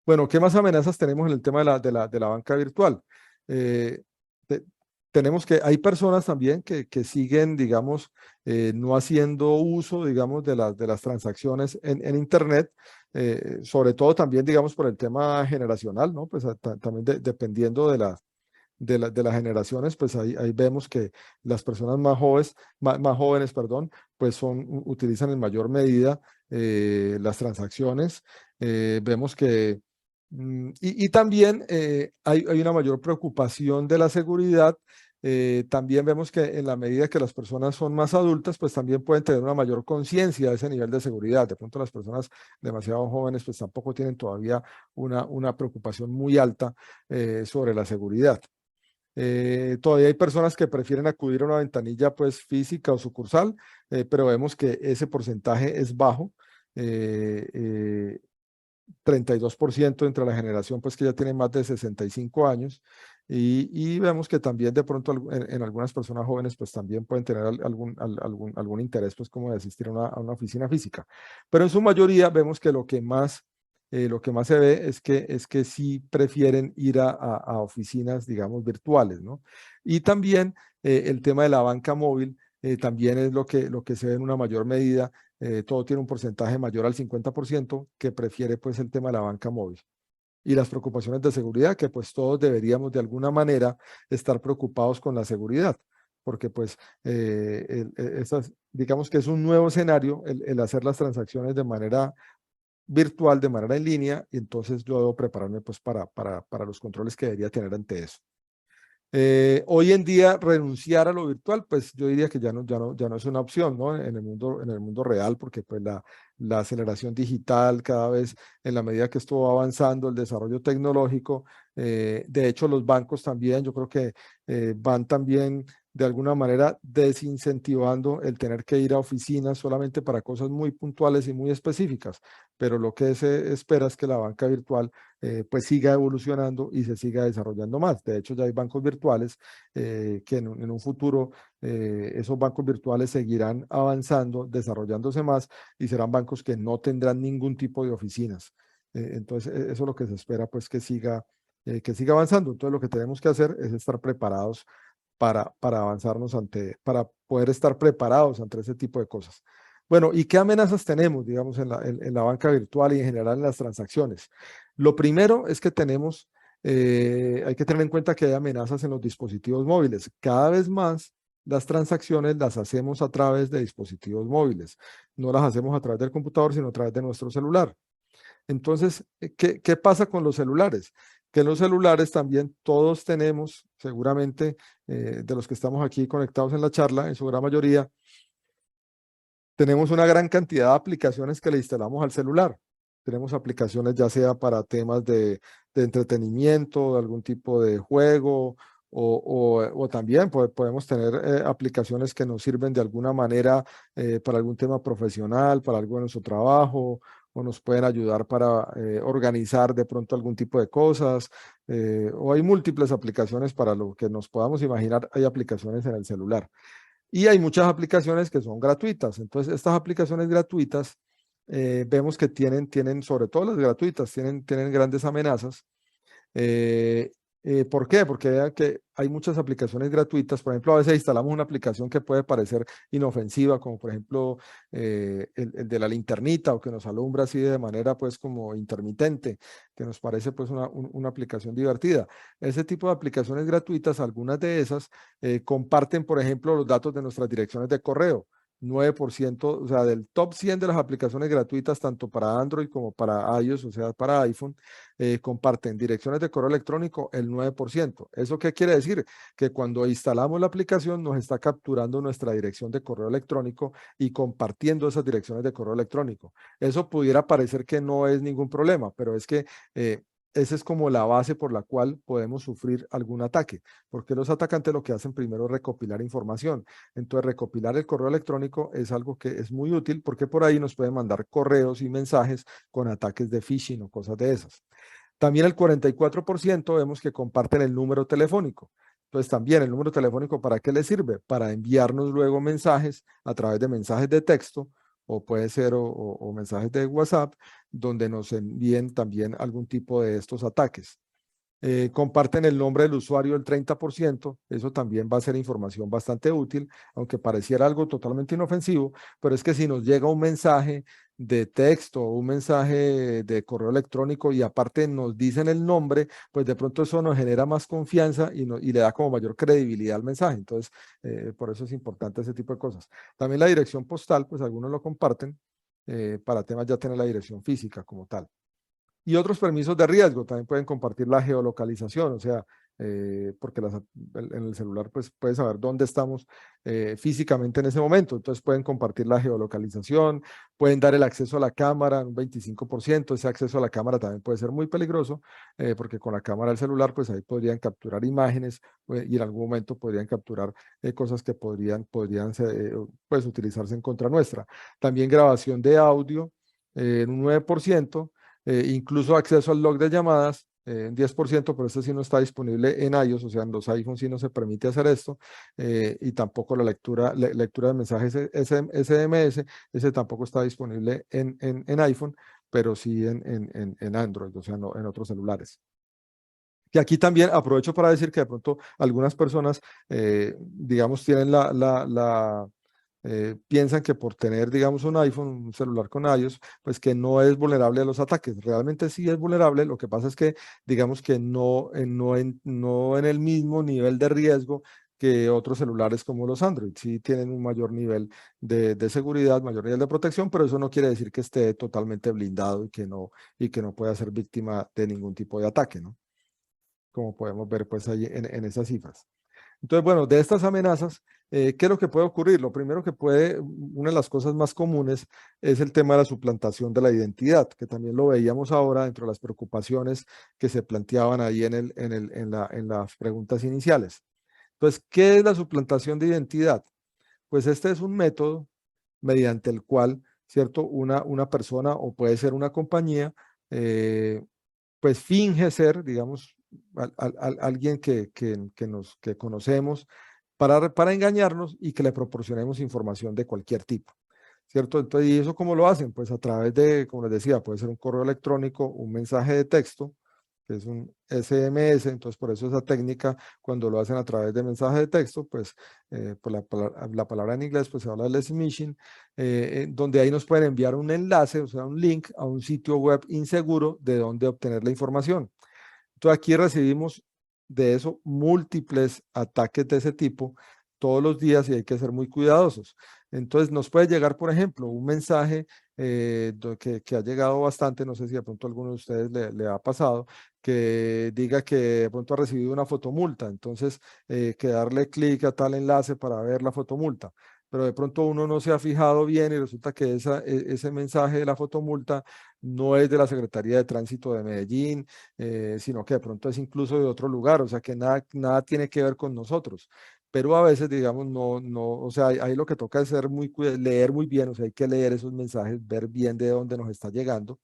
[SPEAKER 1] Bueno, ¿qué más amenazas tenemos en el tema de la banca virtual? Eh, te- tenemos que hay personas también que siguen, digamos, no haciendo uso, digamos, de las transacciones en Internet, sobre todo también, digamos, por el tema generacional, ¿no? Pues también dependiendo de las generaciones, pues ahí vemos que las personas más jóvenes, perdón, pues utilizan en mayor medida las transacciones. Vemos que, y también hay una mayor preocupación de la seguridad. También vemos que en la medida que las personas son más adultas, pues también pueden tener una mayor conciencia de ese nivel de seguridad. De pronto las personas demasiado jóvenes, pues tampoco tienen todavía una preocupación muy alta sobre la seguridad. Todavía hay personas que prefieren acudir a una ventanilla pues física o sucursal, pero vemos que ese porcentaje es bajo. eh, eh, 32% entre la generación pues que ya tiene más de 65 años y vemos que también de pronto en algunas personas jóvenes pues también pueden tener algún interés pues como de asistir a una oficina física. Pero en su mayoría vemos que lo que más lo que más se ve es que sí prefieren ir a oficinas, digamos, virtuales, ¿no? Y también el tema de la banca móvil también es lo que se ve en una mayor medida. Todo tiene un porcentaje mayor al 50% que prefiere pues el tema de la banca móvil. Y las preocupaciones de seguridad, que pues todos deberíamos de alguna manera estar preocupados con la seguridad, porque pues digamos que es un nuevo escenario el hacer las transacciones de manera virtual, de manera en línea, y entonces yo debo prepararme pues para los controles que debería tener ante eso. Hoy en día renunciar a lo virtual, pues yo diría que ya no es una opción, ¿no? En el mundo real, porque pues la aceleración digital cada vez, en la medida que esto va avanzando, el desarrollo tecnológico, de hecho los bancos también, yo creo que van también de alguna manera desincentivando el tener que ir a oficinas solamente para cosas muy puntuales y muy específicas, pero lo que se espera es que la banca virtual pues siga evolucionando y se siga desarrollando más. De hecho, ya hay bancos virtuales que en un futuro esos bancos virtuales seguirán avanzando, desarrollándose más y serán bancos que no tendrán ningún tipo de oficinas. Entonces, eso es lo que se espera, pues que siga avanzando. Entonces, lo que tenemos que hacer es estar preparados para avanzarnos para poder estar preparados ante ese tipo de cosas. Bueno, ¿y qué amenazas tenemos, digamos, en la banca virtual y en general en las transacciones? Lo primero es que hay que tener en cuenta que hay amenazas en los dispositivos móviles. Cada vez más las transacciones las hacemos a través de dispositivos móviles. No las hacemos a través del computador, sino a través de nuestro celular. Entonces, ¿qué pasa con los celulares? Que en los celulares también todos tenemos, seguramente, de los que estamos aquí conectados en la charla, en su gran mayoría, tenemos una gran cantidad de aplicaciones que le instalamos al celular. Tenemos aplicaciones ya sea para temas de entretenimiento, de algún tipo de juego, o también podemos tener aplicaciones que nos sirven de alguna manera para algún tema profesional, para algo de nuestro trabajo, o nos pueden ayudar para organizar de pronto algún tipo de cosas, o hay múltiples aplicaciones para lo que nos podamos imaginar, hay aplicaciones en el celular. Y hay muchas aplicaciones que son gratuitas. Entonces, estas aplicaciones gratuitas vemos que tienen, sobre todo las gratuitas, tienen grandes amenazas. ¿Por qué? Porque vean que hay muchas aplicaciones gratuitas. Por ejemplo, a veces instalamos una aplicación que puede parecer inofensiva, como por ejemplo el de la linternita o que nos alumbra así de manera pues como intermitente, que nos parece pues una aplicación divertida. Ese tipo de aplicaciones gratuitas, algunas de esas comparten, por ejemplo, los datos de nuestras direcciones de correo. 9%, o sea, del top 100 de las aplicaciones gratuitas, tanto para Android como para iOS, o sea, para iPhone, comparten direcciones de correo electrónico el 9%. ¿Eso qué quiere decir? Que cuando instalamos la aplicación nos está capturando nuestra dirección de correo electrónico y compartiendo esas direcciones de correo electrónico. Eso pudiera parecer que no es ningún problema, pero es que esa es como la base por la cual podemos sufrir algún ataque, porque los atacantes lo que hacen primero es recopilar información. Entonces, recopilar el correo electrónico es algo que es muy útil porque por ahí nos pueden mandar correos y mensajes con ataques de phishing o cosas de esas. También el 44% vemos que comparten el número telefónico. Entonces también el número telefónico, ¿para qué le sirve? Para enviarnos luego mensajes a través de mensajes de texto o puede ser o mensajes de WhatsApp, donde nos envíen también algún tipo de estos ataques. Comparten el nombre del usuario el 30%, eso también va a ser información bastante útil, aunque pareciera algo totalmente inofensivo, pero es que si nos llega un mensaje de texto o un mensaje de correo electrónico y aparte nos dicen el nombre, pues de pronto eso nos genera más confianza y le da como mayor credibilidad al mensaje. Entonces, por eso es importante ese tipo de cosas. También la dirección postal, pues algunos lo comparten para temas ya tener la dirección física como tal. Y otros permisos de riesgo, también pueden compartir la geolocalización, o sea, porque en el celular pues puede saber dónde estamos físicamente en ese momento, entonces pueden compartir la geolocalización, pueden dar el acceso a la cámara, un 25%, ese acceso a la cámara también puede ser muy peligroso, porque con la cámara del celular pues ahí podrían capturar imágenes y en algún momento podrían capturar cosas que podrían pues utilizarse en contra nuestra. También grabación de audio en un 9%, incluso acceso al log de llamadas, en 10%, pero este sí no está disponible en iOS, o sea, en los iPhones sí no se permite hacer esto, y tampoco la lectura de mensajes SMS, ese tampoco está disponible en iPhone, pero sí en Android, o sea, no en otros celulares. Y aquí también aprovecho para decir que de pronto algunas personas, digamos, tienen piensan que por tener, digamos, un iPhone, un celular con iOS, pues que no es vulnerable a los ataques. Realmente sí es vulnerable, lo que pasa es que, digamos que no en el mismo nivel de riesgo que otros celulares como los Android. Sí tienen un mayor nivel de seguridad, mayor nivel de protección, pero eso no quiere decir que esté totalmente blindado y que no pueda ser víctima de ningún tipo de ataque, ¿no? Como podemos ver pues ahí en esas cifras. Entonces, bueno, de estas amenazas, ¿qué es lo que puede ocurrir? Lo primero que puede, una de las cosas más comunes es el tema de la suplantación de la identidad, que también lo veíamos ahora dentro de las preocupaciones que se planteaban ahí en las preguntas iniciales. Entonces, ¿qué es la suplantación de identidad? Pues este es un método mediante el cual, ¿cierto? Una persona o puede ser una compañía, pues finge ser, digamos, alguien que conocemos para engañarnos y que le proporcionemos información de cualquier tipo, ¿cierto? Entonces, ¿y eso cómo lo hacen? Pues a través de, como les decía, puede ser un correo electrónico, un mensaje de texto, que es un SMS, entonces por eso esa técnica, cuando lo hacen a través de mensaje de texto, pues por la palabra en inglés, pues se habla de smishing, donde ahí nos pueden enviar un enlace, o sea, un link a un sitio web inseguro de donde obtener la información. Entonces aquí recibimos de eso múltiples ataques de ese tipo todos los días y hay que ser muy cuidadosos. Entonces nos puede llegar, por ejemplo, un mensaje que ha llegado bastante, no sé si de pronto a alguno de ustedes le ha pasado, que diga que de pronto ha recibido una fotomulta, entonces que darle clic a tal enlace para ver la fotomulta. Pero de pronto uno no se ha fijado bien y resulta que ese mensaje de la fotomulta no es de la Secretaría de Tránsito de Medellín, sino que de pronto es incluso de otro lugar, o sea que nada tiene que ver con nosotros. Pero a veces, digamos, o sea, ahí lo que toca es leer muy bien, o sea, hay que leer esos mensajes, ver bien de dónde nos está llegando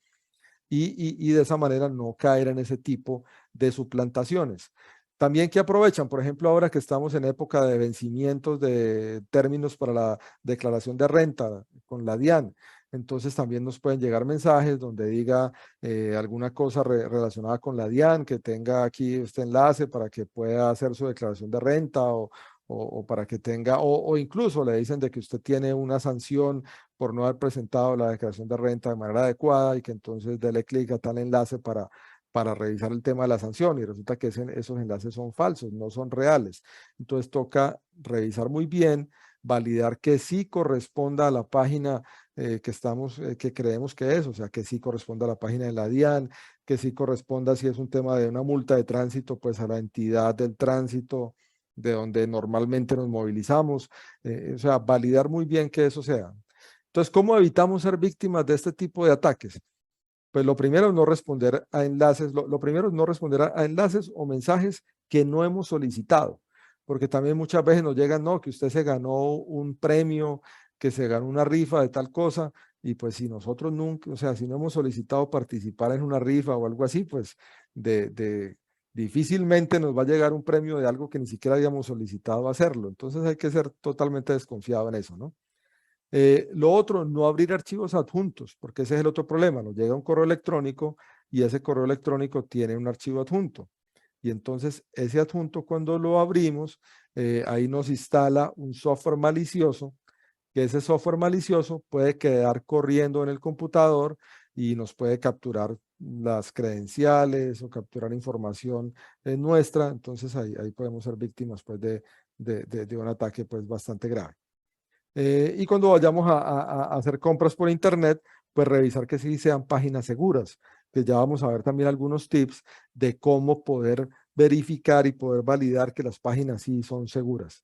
[SPEAKER 1] y de esa manera no caer en ese tipo de suplantaciones. También que aprovechan, por ejemplo, ahora que estamos en época de vencimientos de términos para la declaración de renta con la DIAN, entonces también nos pueden llegar mensajes donde diga alguna cosa relacionada con la DIAN, que tenga aquí este enlace para que pueda hacer su declaración de renta o para que tenga, o incluso le dicen de que usted tiene una sanción por no haber presentado la declaración de renta de manera adecuada y que entonces dele clic a tal enlace para revisar el tema de la sanción y resulta que esos enlaces son falsos, no son reales. Entonces toca revisar muy bien, validar que sí corresponda a la página que creemos que es, o sea, que sí corresponda a la página de la DIAN, que sí corresponda si es un tema de una multa de tránsito, pues a la entidad del tránsito de donde normalmente nos movilizamos, o sea, validar muy bien que eso sea. Entonces, ¿cómo evitamos ser víctimas de este tipo de ataques? Pues lo primero es no responder a enlaces, lo primero es no responder a enlaces o mensajes que no hemos solicitado, porque también muchas veces nos llegan, no, que usted se ganó un premio, que se ganó una rifa de tal cosa, y pues si nosotros nunca, o sea, si no hemos solicitado participar en una rifa o algo así, pues difícilmente nos va a llegar un premio de algo que ni siquiera habíamos solicitado hacerlo. Entonces hay que ser totalmente desconfiado en eso, ¿no? Lo otro, no abrir archivos adjuntos, porque ese es el otro problema. Nos llega un correo electrónico y ese correo electrónico tiene un archivo adjunto. Y entonces ese adjunto cuando lo abrimos, ahí nos instala un software malicioso, que ese software malicioso puede quedar corriendo en el computador y nos puede capturar las credenciales o capturar información nuestra. Entonces ahí podemos ser víctimas pues, de un ataque pues, bastante grave. Y cuando vayamos a hacer compras por internet, pues revisar que sí sean páginas seguras, que ya vamos a ver también algunos tips de cómo poder verificar y poder validar que las páginas sí son seguras.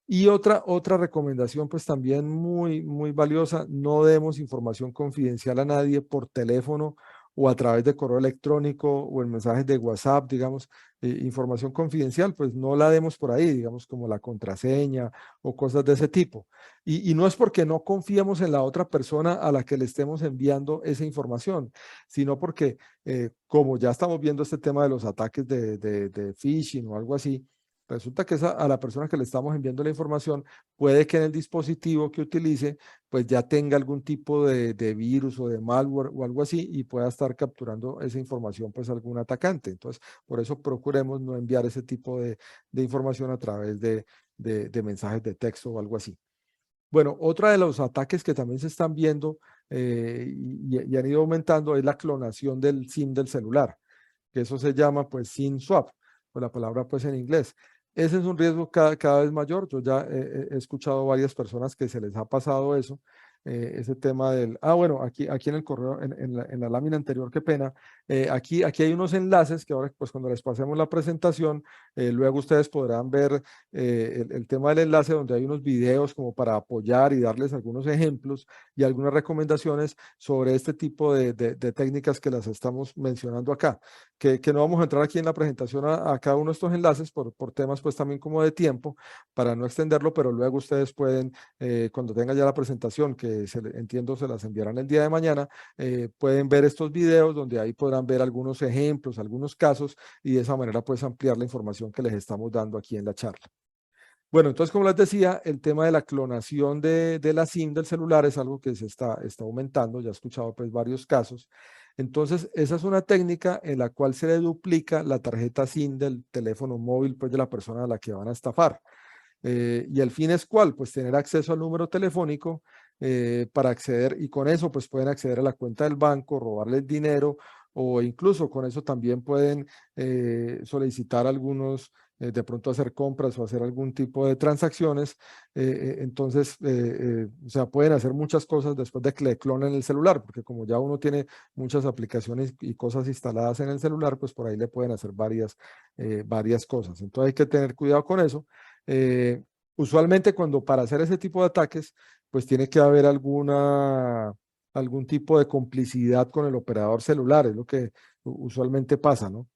[SPEAKER 1] Y otra recomendación, pues también muy valiosa, no demos información confidencial a nadie por teléfono o a través de correo electrónico o en mensajes de WhatsApp, digamos, información confidencial, pues no la demos por ahí, digamos, como la contraseña o cosas de ese tipo. Y no es porque no confiemos en la otra persona a la que le estemos enviando esa información, sino porque como ya estamos viendo este tema de los ataques de phishing o algo así, Resulta que a la persona que le estamos enviando la información puede que en el dispositivo que utilice pues ya tenga algún tipo de virus o de malware o algo así y pueda estar capturando esa información pues algún atacante. Entonces, por eso procuremos no enviar ese tipo de información a través de mensajes de texto o algo así. Bueno, otra de los ataques que también se están viendo y han ido aumentando es la clonación del SIM del celular, que eso se llama pues SIM swap, pues la palabra pues en inglés. Ese es un riesgo cada vez mayor. Yo ya he escuchado varias personas que se les ha pasado eso, ese tema del... bueno, aquí en el correo, en la lámina anterior, qué pena, aquí hay unos enlaces que ahora pues cuando les pasemos la presentación, luego ustedes podrán ver el tema del enlace donde hay unos videos como para apoyar y darles algunos ejemplos y algunas recomendaciones sobre este tipo de técnicas que las estamos mencionando acá, que no vamos a entrar aquí en la presentación a cada uno de estos enlaces por temas pues también como de tiempo para no extenderlo, pero luego ustedes pueden, cuando tengan ya la presentación, que entiendo se las enviarán el día de mañana, pueden ver estos videos donde ahí podrán ver algunos ejemplos, algunos casos y de esa manera pues ampliar la información que les estamos dando aquí en la charla. Bueno, entonces, como les decía, el tema de la clonación de la SIM del celular es algo que se está aumentando, ya he escuchado pues varios casos. Entonces, esa es una técnica en la cual se le duplica la tarjeta SIM del teléfono móvil pues de la persona a la que van a estafar. ¿Y el fin es cuál? Pues tener acceso al número telefónico para acceder y con eso pues pueden acceder a la cuenta del banco, robarle el dinero o incluso con eso también pueden solicitar algunos, de pronto hacer compras o hacer algún tipo de transacciones. Entonces, o sea, pueden hacer muchas cosas después de que le clonen el celular, porque como ya uno tiene muchas aplicaciones y cosas instaladas en el celular, pues por ahí le pueden hacer varias cosas. Entonces hay que tener cuidado con eso. Usualmente cuando para hacer ese tipo de ataques, pues tiene que haber algún tipo de complicidad con el operador celular, es lo que usualmente pasa, ¿no?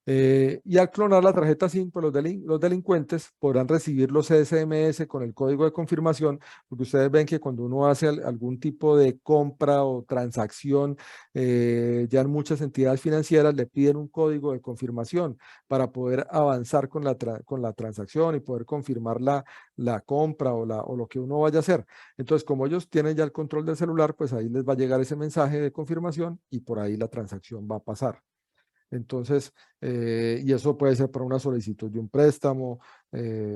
[SPEAKER 1] Y al clonar la tarjeta SIM, pues los delincuentes podrán recibir los SMS con el código de confirmación, porque ustedes ven que cuando uno hace algún tipo de compra o transacción, ya en muchas entidades financieras le piden un código de confirmación para poder avanzar con la transacción y poder confirmar la compra o lo que uno vaya a hacer. Entonces, como ellos tienen ya el control del celular, pues ahí les va a llegar ese mensaje de confirmación y por ahí la transacción va a pasar. Entonces, y eso puede ser para una solicitud de un préstamo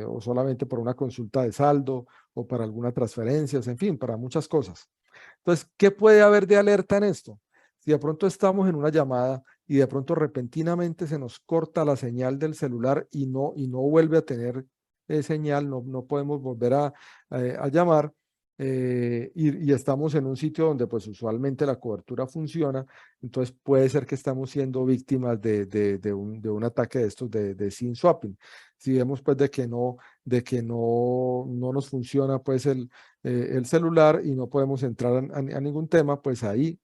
[SPEAKER 1] o solamente por una consulta de saldo o para alguna transferencia, en fin, para muchas cosas. Entonces, ¿qué puede haber de alerta en esto? Si de pronto estamos en una llamada y de pronto repentinamente se nos corta la señal del celular y no vuelve a tener señal, no podemos volver a llamar, y estamos en un sitio donde pues usualmente la cobertura funciona, entonces puede ser que estamos siendo víctimas de un ataque de estos de SIM swapping. Si vemos pues de que no nos funciona pues el celular y no podemos entrar a ningún tema, pues ahí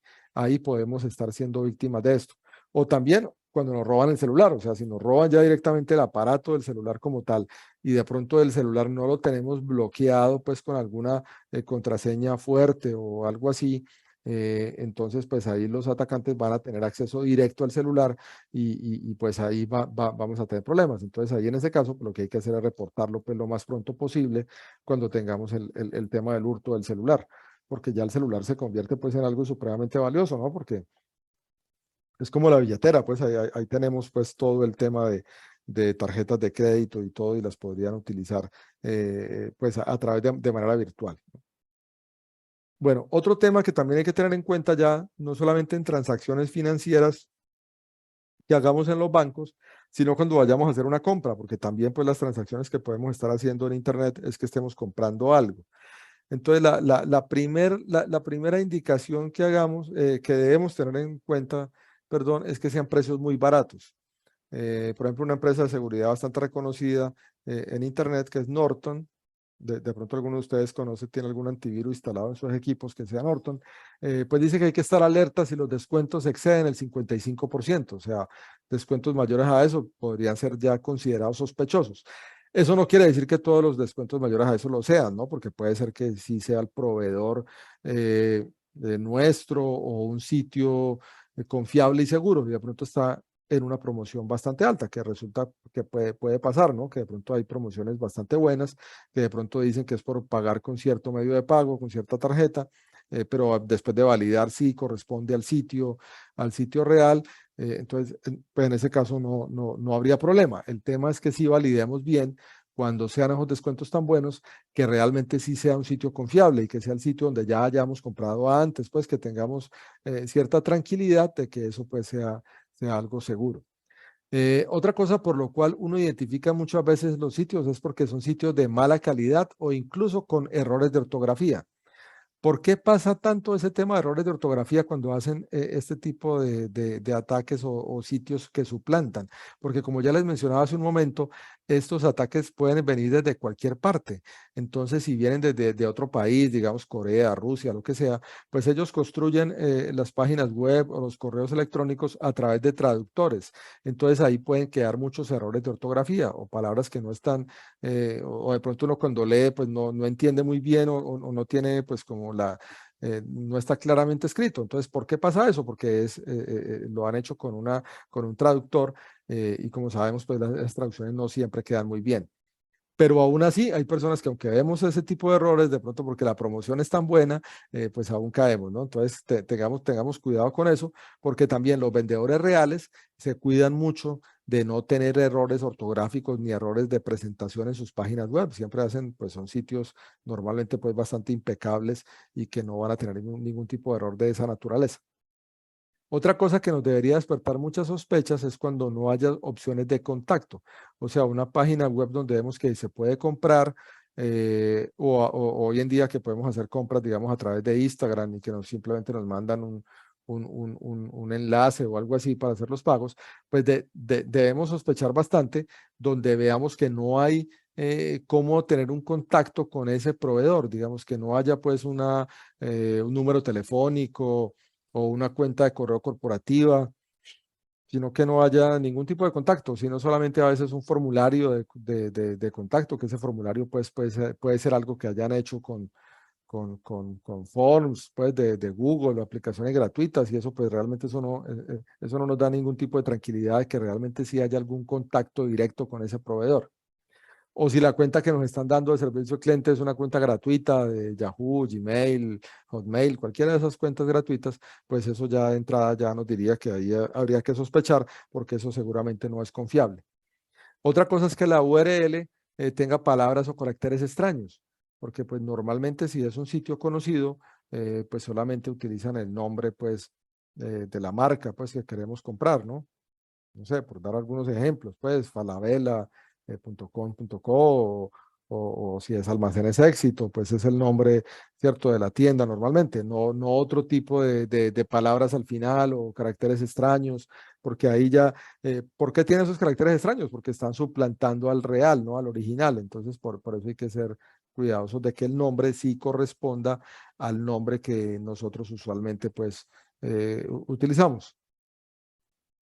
[SPEAKER 1] podemos estar siendo víctimas de esto. O también cuando nos roban el celular, o sea, si nos roban ya directamente el aparato del celular como tal y de pronto el celular no lo tenemos bloqueado pues con alguna contraseña fuerte o algo así, entonces pues ahí los atacantes van a tener acceso directo al celular y pues ahí vamos a tener problemas. Entonces ahí en ese caso pues, lo que hay que hacer es reportarlo pues lo más pronto posible cuando tengamos el tema del hurto del celular, porque ya el celular se convierte pues en algo supremamente valioso, ¿no? Porque es como la billetera, pues ahí tenemos pues todo el tema de tarjetas de crédito y todo y las podrían utilizar pues a través de manera virtual. Bueno, otro tema que también hay que tener en cuenta ya, no solamente en transacciones financieras que hagamos en los bancos, sino cuando vayamos a hacer una compra, porque también pues las transacciones que podemos estar haciendo en Internet es que estemos comprando algo. Entonces, la primera indicación que hagamos, que debemos tener en cuenta, perdón, es que sean precios muy baratos. Por ejemplo, una empresa de seguridad bastante reconocida en Internet, que es Norton, de pronto alguno de ustedes conoce, tiene algún antivirus instalado en sus equipos que sea Norton, pues dice que hay que estar alerta si los descuentos exceden el 55%, o sea, descuentos mayores a eso podrían ser ya considerados sospechosos. Eso no quiere decir que todos los descuentos mayores a eso lo sean, ¿no? Porque puede ser que sí sea el proveedor de nuestro o un sitio confiable y seguro, y de pronto está en una promoción bastante alta, que resulta que puede pasar, ¿no? Que de pronto hay promociones bastante buenas, que de pronto dicen que es por pagar con cierto medio de pago, con cierta tarjeta, pero después de validar si corresponde al sitio real, entonces pues en ese caso no habría problema. El tema es que si validemos bien cuando sean esos descuentos tan buenos, que realmente sí sea un sitio confiable y que sea el sitio donde ya hayamos comprado antes, pues que tengamos cierta tranquilidad de que eso pues sea algo seguro. Otra cosa por lo cual uno identifica muchas veces los sitios es porque son sitios de mala calidad o incluso con errores de ortografía. ¿Por qué pasa tanto ese tema de errores de ortografía cuando hacen este tipo de ataques o sitios que suplantan? Porque como ya les mencionaba hace un momento, estos ataques pueden venir desde cualquier parte. Entonces, si vienen desde de otro país, digamos Corea, Rusia, lo que sea, pues ellos construyen las páginas web o los correos electrónicos a través de traductores. Entonces, ahí pueden quedar muchos errores de ortografía o palabras que no están o de pronto uno cuando lee pues no entiende muy bien o no tiene pues como no está claramente escrito. Entonces, ¿por qué pasa eso? Porque lo han hecho con un traductor y como sabemos pues las traducciones no siempre quedan muy bien. Pero aún así hay personas que aunque vemos ese tipo de errores, de pronto porque la promoción es tan buena, pues aún caemos, ¿no? Entonces tengamos cuidado con eso, porque también los vendedores reales se cuidan mucho de no tener errores ortográficos ni errores de presentación en sus páginas web. Siempre hacen, pues son sitios normalmente pues bastante impecables y que no van a tener ningún tipo de error de esa naturaleza. Otra cosa que nos debería despertar muchas sospechas es cuando no haya opciones de contacto, o sea, una página web donde vemos que se puede comprar o hoy en día que podemos hacer compras, digamos, a través de Instagram y que simplemente nos mandan un enlace o algo así para hacer los pagos, pues debemos sospechar bastante donde veamos que no hay cómo tener un contacto con ese proveedor, digamos que no haya pues un número telefónico o una cuenta de correo corporativa, sino que no haya ningún tipo de contacto, sino solamente a veces un formulario de contacto, que ese formulario pues puede ser algo que hayan hecho con forms pues de Google o aplicaciones gratuitas y eso pues realmente eso no nos da ningún tipo de tranquilidad de que realmente sí haya algún contacto directo con ese proveedor. O si la cuenta que nos están dando de servicio al cliente es una cuenta gratuita de Yahoo, Gmail, Hotmail, cualquiera de esas cuentas gratuitas, pues eso ya de entrada ya nos diría que ahí habría que sospechar porque eso seguramente no es confiable. Otra cosa es que la URL tenga palabras o caracteres extraños, porque pues normalmente si es un sitio conocido, pues solamente utilizan el nombre pues de la marca pues que queremos comprar, ¿no? No sé, por dar algunos ejemplos, pues falabella.com.co o si es Almacenes Éxito, pues es el nombre, ¿cierto?, de la tienda normalmente, no otro tipo de palabras al final o caracteres extraños, porque ahí ya, ¿por qué tiene esos caracteres extraños? Porque están suplantando al real, ¿no?, al original, entonces por eso hay que ser cuidadosos de que el nombre sí corresponda al nombre que nosotros usualmente pues utilizamos.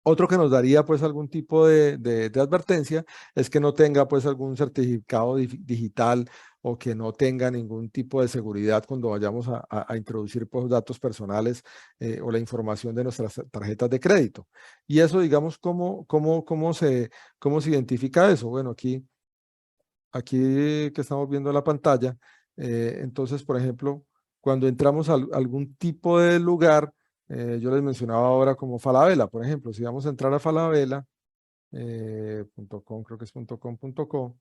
[SPEAKER 1] Otro que nos daría pues algún tipo de advertencia es que no tenga pues algún certificado digital o que no tenga ningún tipo de seguridad cuando vayamos a introducir pues datos personales o la información de nuestras tarjetas de crédito. Y eso digamos, ¿cómo se identifica eso? Bueno, aquí que estamos viendo en la pantalla, entonces por ejemplo, cuando entramos a algún tipo de lugar, yo les mencionaba ahora como Falabella, por ejemplo, si vamos a entrar a Falabella, .com, creo que es .com.co,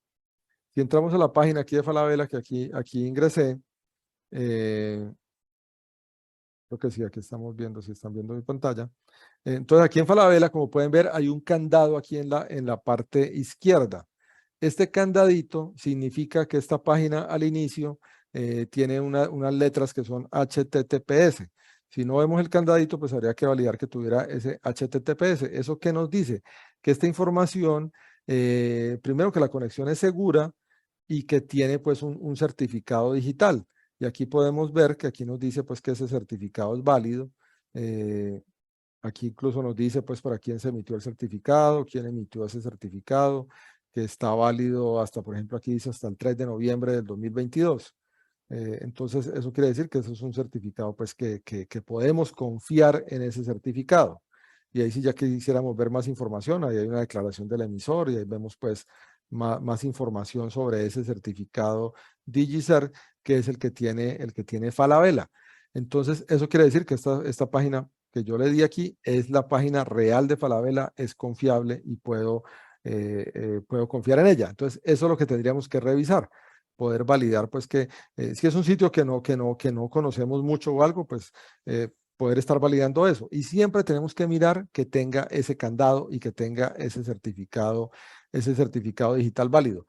[SPEAKER 1] si entramos a la página aquí de Falabella, que aquí ingresé, creo que sí, aquí estamos viendo, si están viendo mi pantalla. Entonces aquí en Falabella, como pueden ver, hay un candado aquí en la parte izquierda. Este candadito significa que esta página al inicio tiene unas letras que son HTTPS. Si no vemos el candadito, pues habría que validar que tuviera ese HTTPS. ¿Eso qué nos dice? Que esta información, primero que la conexión es segura y que tiene pues un certificado digital. Y aquí podemos ver que aquí nos dice pues que ese certificado es válido. Aquí incluso nos dice pues para quién se emitió el certificado, quién emitió ese certificado, que está válido hasta, por ejemplo, aquí dice hasta el 3 de noviembre del 2022. Entonces, eso quiere decir que eso es un certificado pues que podemos confiar en ese certificado. y ahí sí ya quisiéramos ver más información, ahí hay una declaración del emisor y ahí vemos pues más información sobre ese certificado DigiCert, que es el que tiene Falabella. Entonces, eso quiere decir que esta página que yo le di aquí es la página real de Falabella, es confiable y puedo confiar en ella. Entonces, eso es lo que tendríamos que revisar, poder validar, pues que si es un sitio que no conocemos mucho o algo, pues poder estar validando eso. Y siempre tenemos que mirar que tenga ese candado y que tenga ese certificado digital válido.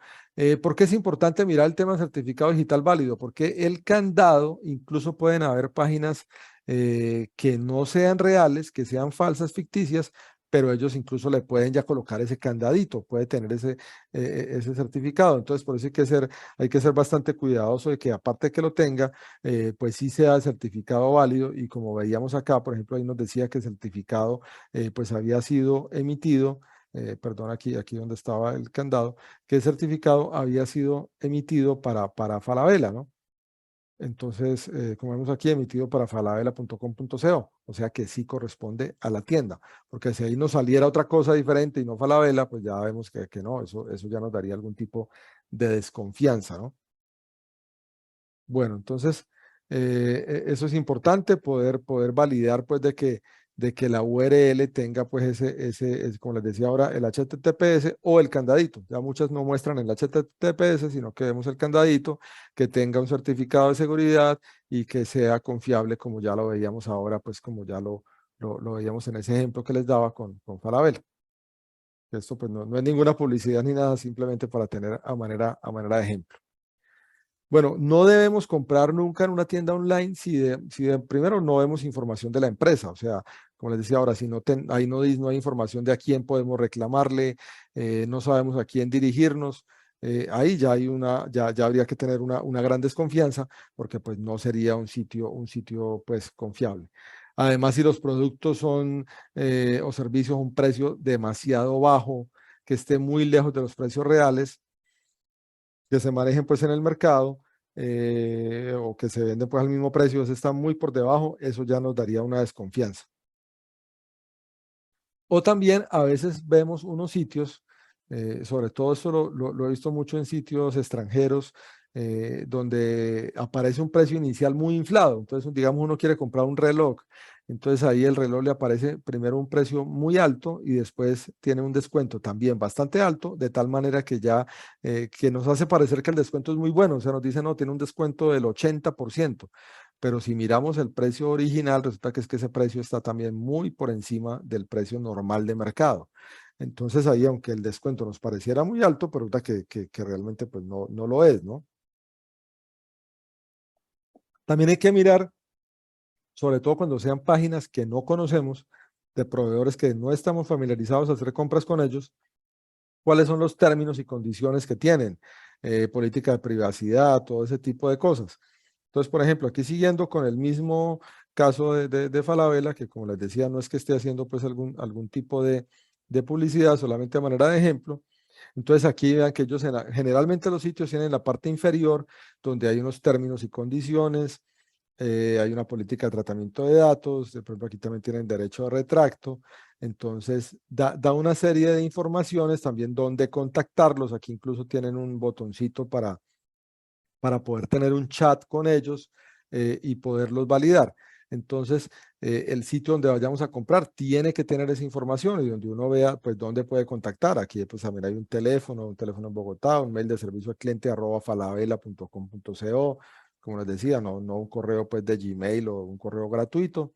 [SPEAKER 1] ¿Por qué es importante mirar el tema certificado digital válido? Porque el candado, incluso pueden haber páginas que no sean reales, que sean falsas, ficticias, pero ellos incluso le pueden ya colocar ese candadito, puede tener ese certificado. Entonces, por eso hay que ser bastante cuidadoso de que aparte de que lo tenga, pues sí sea certificado válido. Y como veíamos acá, por ejemplo, ahí nos decía que el certificado pues había sido emitido, perdón, aquí donde estaba el candado, que el certificado había sido emitido para Falabella, ¿no? Entonces, como vemos aquí, emitido para falabella.com.co, o sea que sí corresponde a la tienda, porque si ahí nos saliera otra cosa diferente y no Falabella, pues ya vemos que no, eso ya nos daría algún tipo de desconfianza, ¿no? Bueno, entonces, eso es importante, poder validar pues de que la URL tenga pues como les decía ahora, el HTTPS o el candadito. Ya muchas no muestran el HTTPS, sino que vemos el candadito, que tenga un certificado de seguridad y que sea confiable, como ya lo veíamos ahora, pues como ya lo veíamos en ese ejemplo que les daba con Falabella. Esto pues no es ninguna publicidad ni nada, simplemente para tener a manera de ejemplo. Bueno, no debemos comprar nunca en una tienda online si de primero no vemos información de la empresa. O sea, como les decía ahora, si ahí no hay información de a quién podemos reclamarle, no sabemos a quién dirigirnos, ahí ya ya habría que tener una gran desconfianza porque pues no sería un sitio pues confiable. Además, si los productos son o servicios a un precio demasiado bajo, que esté muy lejos de los precios reales, que se manejen pues en el mercado o que se venden pues al mismo precio, eso está muy por debajo, eso ya nos daría una desconfianza. O también a veces vemos unos sitios, sobre todo esto lo he visto mucho en sitios extranjeros, donde aparece un precio inicial muy inflado. Entonces, digamos, uno quiere comprar un reloj, entonces ahí el reloj le aparece primero un precio muy alto y después tiene un descuento también bastante alto, de tal manera que ya que nos hace parecer que el descuento es muy bueno. O sea, nos dice, no, tiene un descuento del 80%. Pero si miramos el precio original, resulta que es que ese precio está también muy por encima del precio normal de mercado. Entonces ahí, aunque el descuento nos pareciera muy alto, pero resulta que realmente pues no lo es, ¿no? También hay que mirar, sobre todo cuando sean páginas que no conocemos, de proveedores que no estamos familiarizados a hacer compras con ellos, cuáles son los términos y condiciones que tienen, política de privacidad, todo ese tipo de cosas. Entonces, por ejemplo, aquí siguiendo con el mismo caso de Falabella, que como les decía, no es que esté haciendo pues algún tipo de publicidad, solamente a manera de ejemplo. Entonces aquí vean que ellos generalmente los sitios tienen en la parte inferior donde hay unos términos y condiciones, hay una política de tratamiento de datos, por ejemplo aquí también tienen derecho a retracto, entonces da una serie de informaciones también donde contactarlos, aquí incluso tienen un botoncito para poder tener un chat con ellos y poderlos validar. Entonces, el sitio donde vayamos a comprar tiene que tener esa información y donde uno vea, pues, dónde puede contactar. Aquí, pues, también hay un teléfono en Bogotá, un mail de servicio al cliente @falabella.com.co, como les decía, no un correo, pues, de Gmail o un correo gratuito.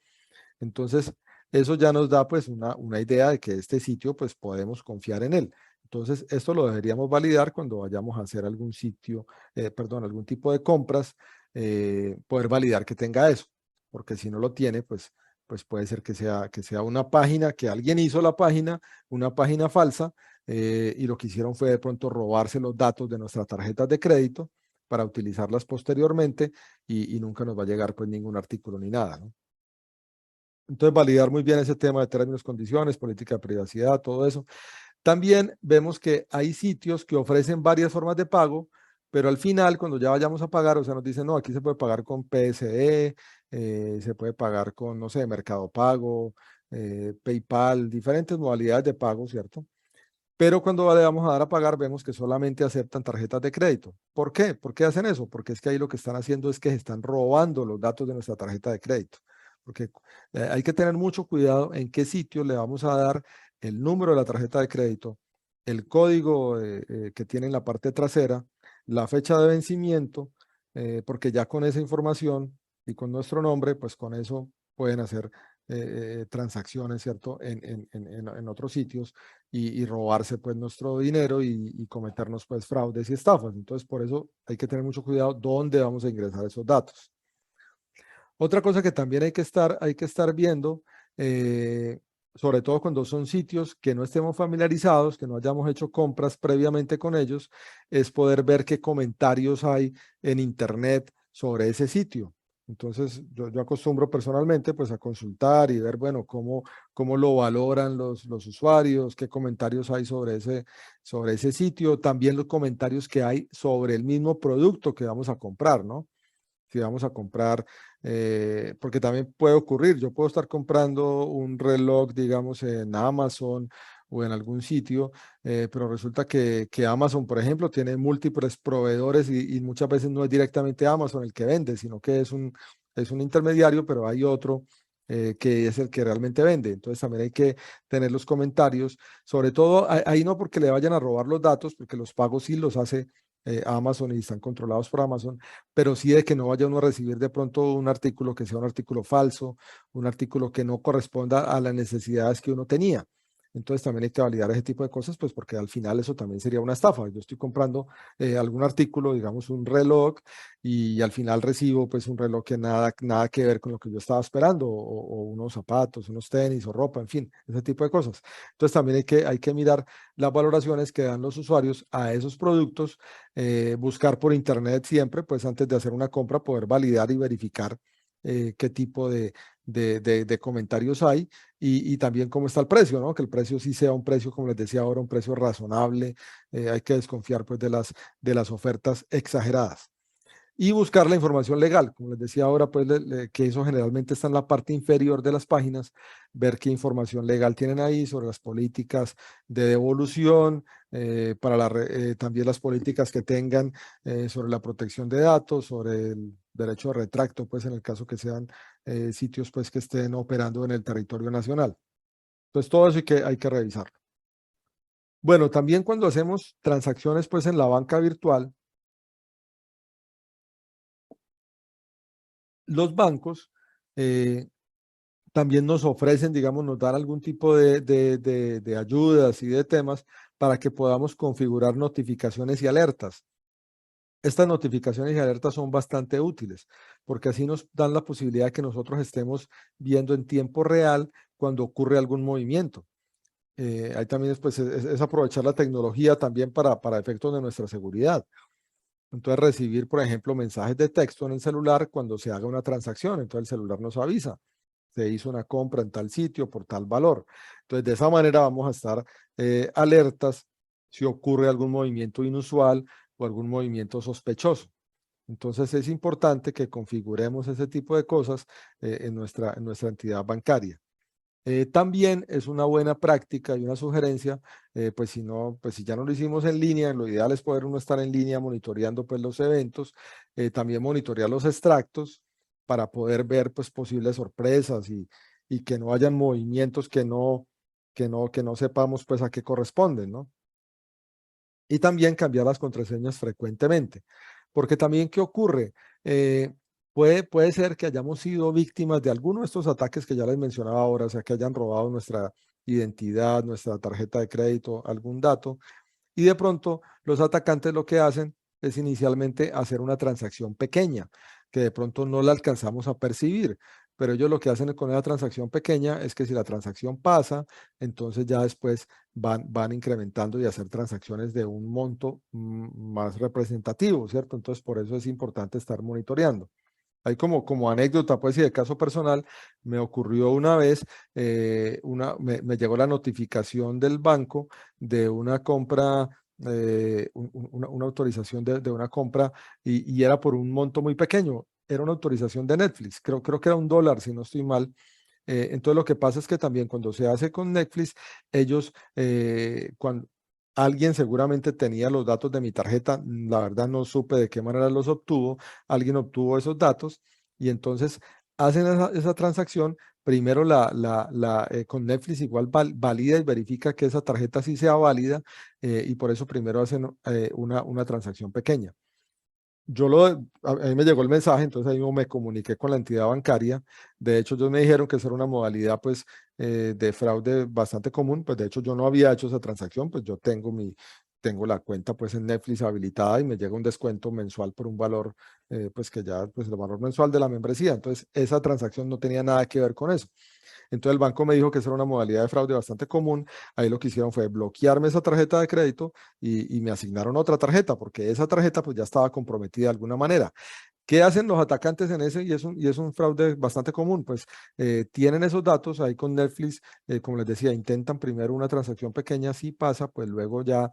[SPEAKER 1] Entonces, eso ya nos da, pues, una idea de que este sitio, pues, podemos confiar en él. Entonces, esto lo deberíamos validar cuando vayamos a hacer algún sitio, perdón, algún tipo de compras, poder validar que tenga eso, porque si no lo tiene, pues puede ser que sea una página, que alguien hizo la página, una página falsa, y lo que hicieron fue de pronto robarse los datos de nuestras tarjetas de crédito para utilizarlas posteriormente y nunca nos va a llegar pues ningún artículo ni nada, ¿no? Entonces, validar muy bien ese tema de términos, condiciones, política de privacidad, todo eso. También vemos que hay sitios que ofrecen varias formas de pago, pero al final, cuando ya vayamos a pagar, o sea, nos dicen, no, aquí se puede pagar con PSE, se puede pagar con, no sé, Mercado Pago, PayPal, diferentes modalidades de pago, ¿cierto? Pero cuando le vamos a dar a pagar, vemos que solamente aceptan tarjetas de crédito. ¿Por qué? ¿Por qué hacen eso? Porque es que ahí lo que están haciendo es que se están robando los datos de nuestra tarjeta de crédito. Porque hay que tener mucho cuidado en qué sitio le vamos a dar el número de la tarjeta de crédito, el código que tiene en la parte trasera, la fecha de vencimiento, porque ya con esa información y con nuestro nombre, pues con eso pueden hacer transacciones, ¿cierto? En otros sitios y robarse pues nuestro dinero y cometernos pues fraudes y estafas. Entonces, por eso hay que tener mucho cuidado dónde vamos a ingresar esos datos. Otra cosa que también hay que estar viendo, sobre todo cuando son sitios que no estemos familiarizados, que no hayamos hecho compras previamente con ellos, es poder ver qué comentarios hay en Internet sobre ese sitio. Entonces, yo acostumbro personalmente pues a consultar y ver, bueno, cómo lo valoran los usuarios, qué comentarios hay sobre ese sitio, también los comentarios que hay sobre el mismo producto que vamos a comprar, ¿no? Si vamos a comprar, porque también puede ocurrir, yo puedo estar comprando un reloj, digamos, en Amazon o en algún sitio, pero resulta que Amazon, por ejemplo, tiene múltiples proveedores y muchas veces no es directamente Amazon el que vende, sino que es un intermediario, pero hay otro que es el que realmente vende. Entonces también hay que tener los comentarios, sobre todo ahí no porque le vayan a robar los datos, porque los pagos sí los hace Amazon y están controlados por Amazon, pero sí de que no vaya uno a recibir de pronto un artículo que sea un artículo falso, un artículo que no corresponda a las necesidades que uno tenía. Entonces también hay que validar ese tipo de cosas, pues porque al final eso también sería una estafa. Yo estoy comprando algún artículo, digamos un reloj, y al final recibo pues un reloj que nada que ver con lo que yo estaba esperando, o unos zapatos, unos tenis o ropa, en fin, ese tipo de cosas. Entonces también hay que mirar las valoraciones que dan los usuarios a esos productos, buscar por internet siempre, pues antes de hacer una compra, poder validar y verificar qué tipo de comentarios hay y también cómo está el precio, ¿no? Que el precio sí sea un precio, como les decía ahora, un precio razonable. Hay que desconfiar pues de las ofertas exageradas y buscar la información legal. Como les decía ahora, pues que eso generalmente está en la parte inferior de las páginas, ver qué información legal tienen ahí sobre las políticas de devolución, también las políticas que tengan sobre la protección de datos, sobre el derecho de retracto, pues en el caso que sean sitios pues que estén operando en el territorio nacional. Entonces todo eso hay que revisarlo. Bueno, también cuando hacemos transacciones pues en la banca virtual, los bancos también nos ofrecen, digamos, nos dan algún tipo de ayudas y de temas para que podamos configurar notificaciones y alertas. Estas notificaciones y alertas son bastante útiles porque así nos dan la posibilidad de que nosotros estemos viendo en tiempo real cuando ocurre algún movimiento. Ahí también es aprovechar la tecnología también para efectos de nuestra seguridad. Entonces recibir, por ejemplo, mensajes de texto en el celular cuando se haga una transacción. Entonces el celular nos avisa, se hizo una compra en tal sitio por tal valor. Entonces de esa manera vamos a estar alertas si ocurre algún movimiento inusual o algún movimiento sospechoso. Entonces es importante que configuremos ese tipo de cosas en nuestra entidad bancaria. También es una buena práctica y una sugerencia, pues si no, pues si ya no lo hicimos en línea, lo ideal es poder uno estar en línea monitoreando pues los eventos, también monitorear los extractos para poder ver pues posibles sorpresas y que no hayan movimientos que no sepamos pues a qué corresponden, ¿no? Y también cambiar las contraseñas frecuentemente, porque también, ¿qué ocurre? Puede ser que hayamos sido víctimas de alguno de estos ataques que ya les mencionaba ahora, o sea, que hayan robado nuestra identidad, nuestra tarjeta de crédito, algún dato, y de pronto los atacantes lo que hacen es inicialmente hacer una transacción pequeña, que de pronto no la alcanzamos a percibir, pero ellos lo que hacen con esa transacción pequeña es que si la transacción pasa, entonces ya después van incrementando y hacer transacciones de un monto más representativo, ¿cierto? Entonces por eso es importante estar monitoreando. Hay como anécdota, pues, y de caso personal, me ocurrió una vez, me llegó la notificación del banco de una compra, una autorización de una compra y era por un monto muy pequeño. Era una autorización de Netflix, creo que era $1, si no estoy mal. Entonces lo que pasa es que también cuando se hace con Netflix, ellos, cuando alguien seguramente tenía los datos de mi tarjeta, la verdad no supe de qué manera los obtuvo, alguien obtuvo esos datos y entonces hacen esa transacción. Primero con Netflix igual valida y verifica que esa tarjeta sí sea válida, y por eso primero hacen una transacción pequeña. A mí me llegó el mensaje, entonces ahí mismo me comuniqué con la entidad bancaria. De hecho, ellos me dijeron que esa era una modalidad pues de fraude bastante común. Pues de hecho yo no había hecho esa transacción, pues yo tengo la cuenta pues en Netflix habilitada y me llega un descuento mensual por un valor pues que ya pues el valor mensual de la membresía. Entonces esa transacción no tenía nada que ver con eso. Entonces el banco me dijo que esa era una modalidad de fraude bastante común. Ahí lo que hicieron fue bloquearme esa tarjeta de crédito y me asignaron otra tarjeta porque esa tarjeta pues ya estaba comprometida de alguna manera. ¿Qué hacen los atacantes en ese? Y es un fraude bastante común, pues tienen esos datos ahí con Netflix, como les decía, intentan primero una transacción pequeña, si pasa, pues luego ya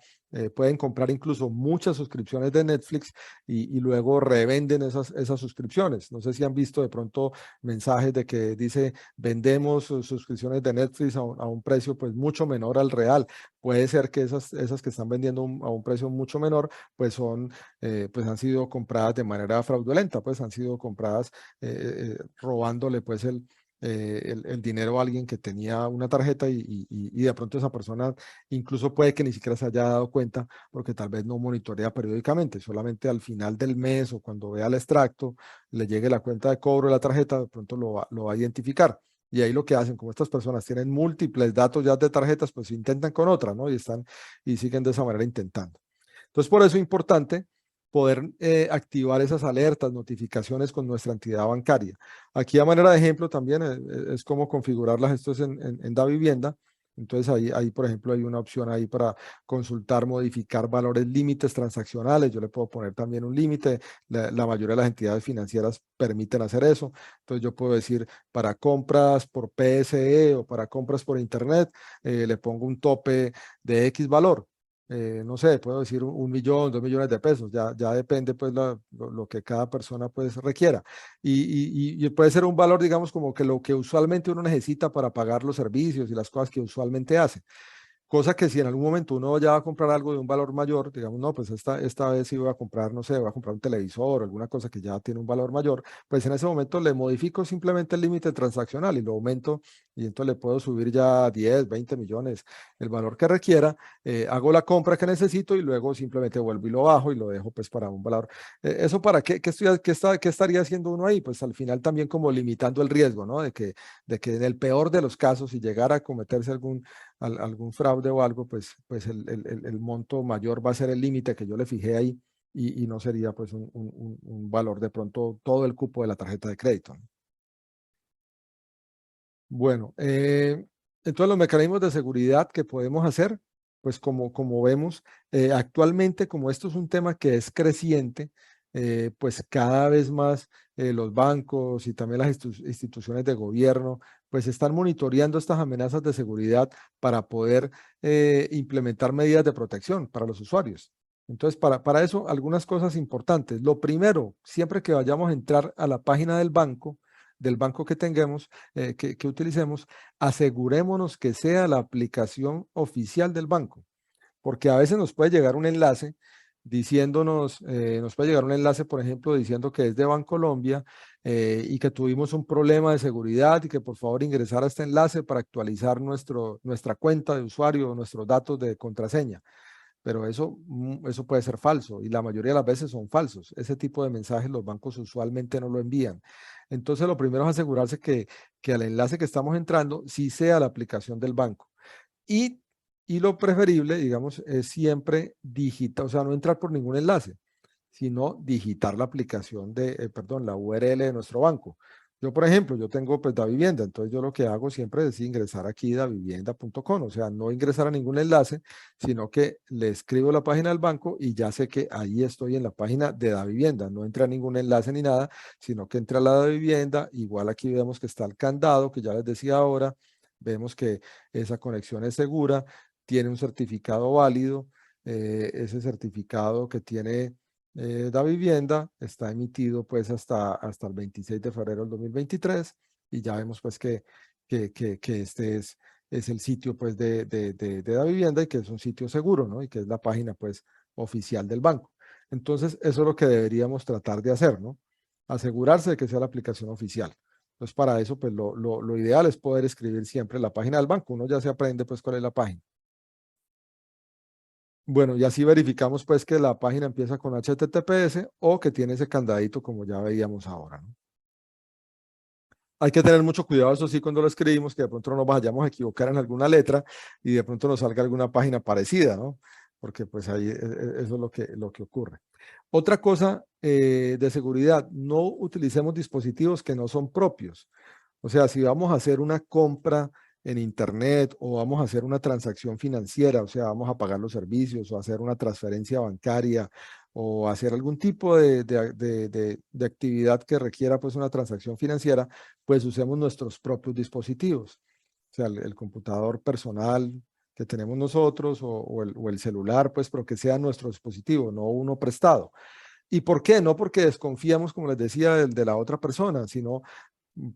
[SPEAKER 1] pueden comprar incluso muchas suscripciones de Netflix y luego revenden esas suscripciones. No sé si han visto de pronto mensajes de que dice vendemos suscripciones de Netflix a un precio pues mucho menor al real. Puede ser que esas que están vendiendo a un precio mucho menor, pues han sido compradas de manera fraudulenta, pues han sido compradas robándole pues el dinero a alguien que tenía una tarjeta y de pronto esa persona incluso puede que ni siquiera se haya dado cuenta porque tal vez no monitorea periódicamente, solamente al final del mes o cuando vea el extracto, le llegue la cuenta de cobro de la tarjeta, de pronto lo va a identificar. Y ahí lo que hacen, como estas personas tienen múltiples datos ya de tarjetas, pues intentan con otra, ¿no? Y siguen de esa manera intentando. Entonces, por eso es importante poder activar esas alertas, notificaciones con nuestra entidad bancaria. Aquí a manera de ejemplo también es como configurarlas, esto es en DaVivienda. Entonces ahí, por ejemplo, hay una opción ahí para consultar, modificar valores, límites transaccionales. Yo le puedo poner también un límite. La mayoría de las entidades financieras permiten hacer eso. Entonces yo puedo decir para compras por PSE o para compras por Internet, le pongo un tope de X valor. No sé, puedo decir 1 millón, 2 millones de pesos, ya depende pues lo que cada persona pues requiera. Y puede ser un valor, digamos, como que lo que usualmente uno necesita para pagar los servicios y las cosas que usualmente hace. Cosa que si en algún momento uno ya va a comprar algo de un valor mayor, digamos, no, pues esta vez sí voy a comprar, no sé, voy a comprar un televisor o alguna cosa que ya tiene un valor mayor, pues en ese momento le modifico simplemente el límite transaccional y lo aumento y entonces le puedo subir ya 10, 20 millones, el valor que requiera, hago la compra que necesito y luego simplemente vuelvo y lo bajo y lo dejo pues para un valor. ¿Eso para qué? ¿Qué estaría haciendo uno ahí? Pues al final también como limitando el riesgo, ¿no? De que en el peor de los casos, si llegara a cometerse algún fraude o algo, pues el monto mayor va a ser el límite que yo le fijé ahí y no sería pues un valor de pronto todo el cupo de la tarjeta de crédito. Bueno, entonces los mecanismos de seguridad que podemos hacer, pues como vemos, actualmente como esto es un tema que es creciente, pues cada vez más los bancos y también las instituciones de gobierno, pues están monitoreando estas amenazas de seguridad para poder implementar medidas de protección para los usuarios. Entonces, para eso, algunas cosas importantes. Lo primero, siempre que vayamos a entrar a la página del banco que tengamos, que utilicemos, asegurémonos que sea la aplicación oficial del banco, porque a veces nos puede llegar un enlace nos puede llegar un enlace, por ejemplo, diciendo que es de Bancolombia y que tuvimos un problema de seguridad y que por favor ingresar a este enlace para actualizar nuestra cuenta de usuario o nuestros datos de contraseña. Pero eso puede ser falso y la mayoría de las veces son falsos. Ese tipo de mensajes los bancos usualmente no lo envían. Entonces, lo primero es asegurarse que al enlace que estamos entrando sí sea la aplicación del banco. Y, y lo preferible, digamos, es siempre digitar, o sea, no entrar por ningún enlace, sino digitar la aplicación perdón, la URL de nuestro banco. Yo, por ejemplo, yo tengo pues Davivienda, entonces yo lo que hago siempre es ingresar aquí davivienda.com, o sea, no ingresar a ningún enlace, sino que le escribo la página del banco y ya sé que ahí estoy en la página de Davivienda, no entra a ningún enlace ni nada, sino que entra a la Davivienda, igual aquí vemos que está el candado, que ya les decía ahora, vemos que esa conexión es segura, tiene un certificado válido, ese certificado que tiene Davivienda está emitido pues hasta el 26 de febrero del 2023 y ya vemos pues que que este es el sitio pues de la vivienda y que es un sitio seguro, ¿no? Y que es la página pues oficial del banco. Entonces, eso es lo que deberíamos tratar de hacer, ¿no? Asegurarse de que sea la aplicación oficial. Entonces, para eso, pues lo ideal es poder escribir siempre la página del banco. Uno ya se aprende pues cuál es la página. Bueno, y así verificamos pues que la página empieza con HTTPS o que tiene ese candadito como ya veíamos ahora, ¿no? Hay que tener mucho cuidado, eso sí, cuando lo escribimos, que de pronto no nos vayamos a equivocar en alguna letra y de pronto nos salga alguna página parecida, ¿no? Porque pues ahí eso es lo que ocurre. Otra cosa de seguridad, no utilicemos dispositivos que no son propios. O sea, si vamos a hacer una compra en Internet o vamos a hacer una transacción financiera, o sea, vamos a pagar los servicios o hacer una transferencia bancaria o hacer algún tipo de actividad que requiera pues una transacción financiera, pues usemos nuestros propios dispositivos. O sea, el computador personal que tenemos nosotros o el celular, pues, pero que sea nuestro dispositivo, no uno prestado. ¿Y por qué? No porque desconfiamos, como les decía, de la otra persona, sino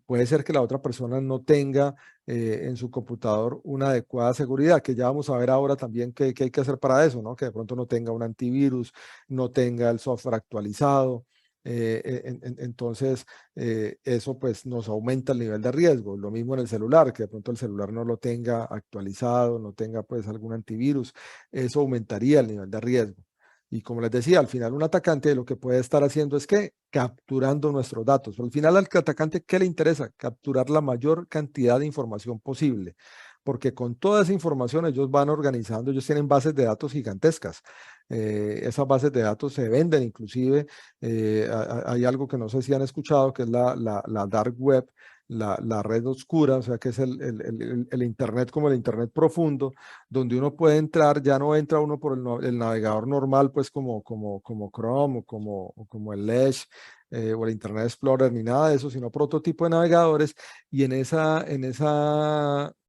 [SPEAKER 1] puede ser que la otra persona no tenga en su computador una adecuada seguridad, que ya vamos a ver ahora también qué hay que hacer para eso, ¿no? Que de pronto no tenga un antivirus, no tenga el software actualizado. Entonces, eso pues nos aumenta el nivel de riesgo. Lo mismo en el celular, que de pronto el celular no lo tenga actualizado, no tenga pues algún antivirus, eso aumentaría el nivel de riesgo. Y como les decía, al final un atacante lo que puede estar haciendo es que capturando nuestros datos. Al final al atacante, ¿qué le interesa? Capturar la mayor cantidad de información posible. Porque con toda esa información ellos van organizando, ellos tienen bases de datos gigantescas. Esas bases de datos se venden inclusive. Hay algo que no sé si han escuchado, que es la dark web, la red oscura, o sea, que es el Internet como el Internet profundo, donde uno puede entrar, ya no entra uno por el navegador normal, pues como Chrome o como el Edge o el Internet Explorer, ni nada de eso, sino por otro tipo de navegadores. Y en esa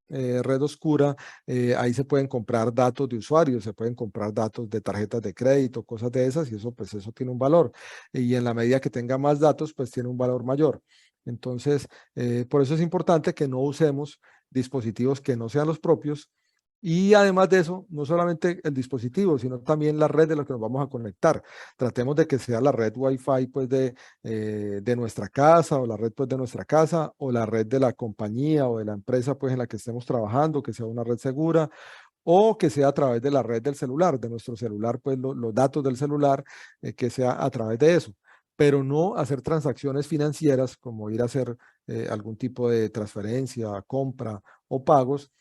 [SPEAKER 1] red oscura, ahí se pueden comprar datos de usuarios, se pueden comprar datos de tarjetas de crédito, cosas de esas, y eso pues eso tiene un valor. Y en la medida que tenga más datos, pues tiene un valor mayor. Entonces, por eso es importante que no usemos dispositivos que no sean los propios. Y además de eso, no solamente el dispositivo, sino también la red de la que nos vamos a conectar. Tratemos de que sea la red Wi-Fi pues, de nuestra casa, o la red pues, de nuestra casa, o la red de la compañía o de la empresa pues, en la que estemos trabajando, que sea una red segura, o que sea a través de la red del celular, de nuestro celular, pues los datos del celular, que sea a través de eso. Pero no hacer transacciones financieras como ir a hacer algún tipo de transferencia, compra o pagos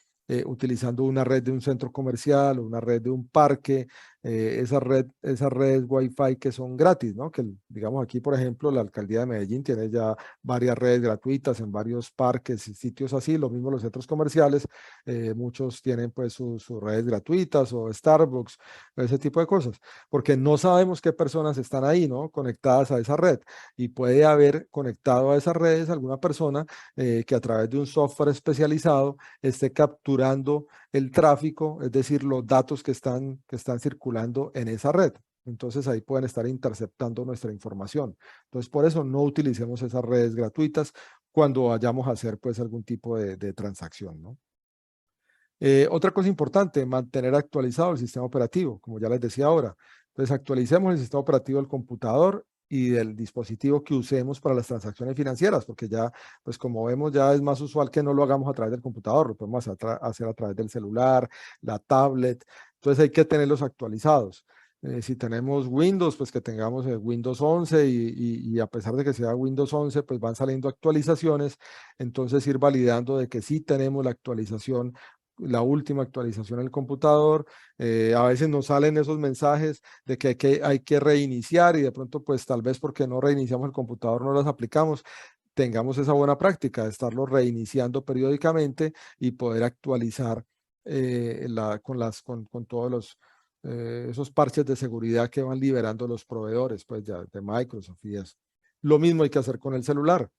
[SPEAKER 1] utilizando una red de un centro comercial o una red de un parque, esas redes Wi-Fi que son gratis, ¿no? Que digamos aquí, por ejemplo, la alcaldía de Medellín tiene ya varias redes gratuitas en varios parques y sitios así, lo mismo los centros comerciales, muchos tienen pues sus redes gratuitas o Starbucks, ese tipo de cosas, porque no sabemos qué personas están ahí, ¿no? Conectadas a esa red y puede haber conectado a esas redes alguna persona que a través de un software especializado esté capturando el tráfico, es decir, los datos que están circulando en esa red. Entonces ahí pueden estar interceptando nuestra información. Entonces por eso no utilicemos esas redes gratuitas cuando vayamos a hacer pues algún tipo de transacción, ¿no? Otra cosa importante, mantener actualizado el sistema operativo, como ya les decía ahora. Entonces actualicemos el sistema operativo del computador y del dispositivo que usemos para las transacciones financieras, porque ya, pues como vemos, ya es más usual que no lo hagamos a través del computador, lo podemos hacer a través del celular, la tablet. Entonces hay que tenerlos actualizados. Si tenemos Windows, pues que tengamos el Windows 11 y a pesar de que sea Windows 11, pues van saliendo actualizaciones. Entonces ir validando de que sí tenemos la última actualización en el computador. A veces nos salen esos mensajes de que hay que reiniciar y de pronto pues tal vez porque no reiniciamos el computador no las aplicamos. Tengamos esa buena práctica de estarlo reiniciando periódicamente y poder actualizar con todos esos parches de seguridad que van liberando los proveedores pues, ya, de Microsoft y eso. Lo mismo hay que hacer con el celular.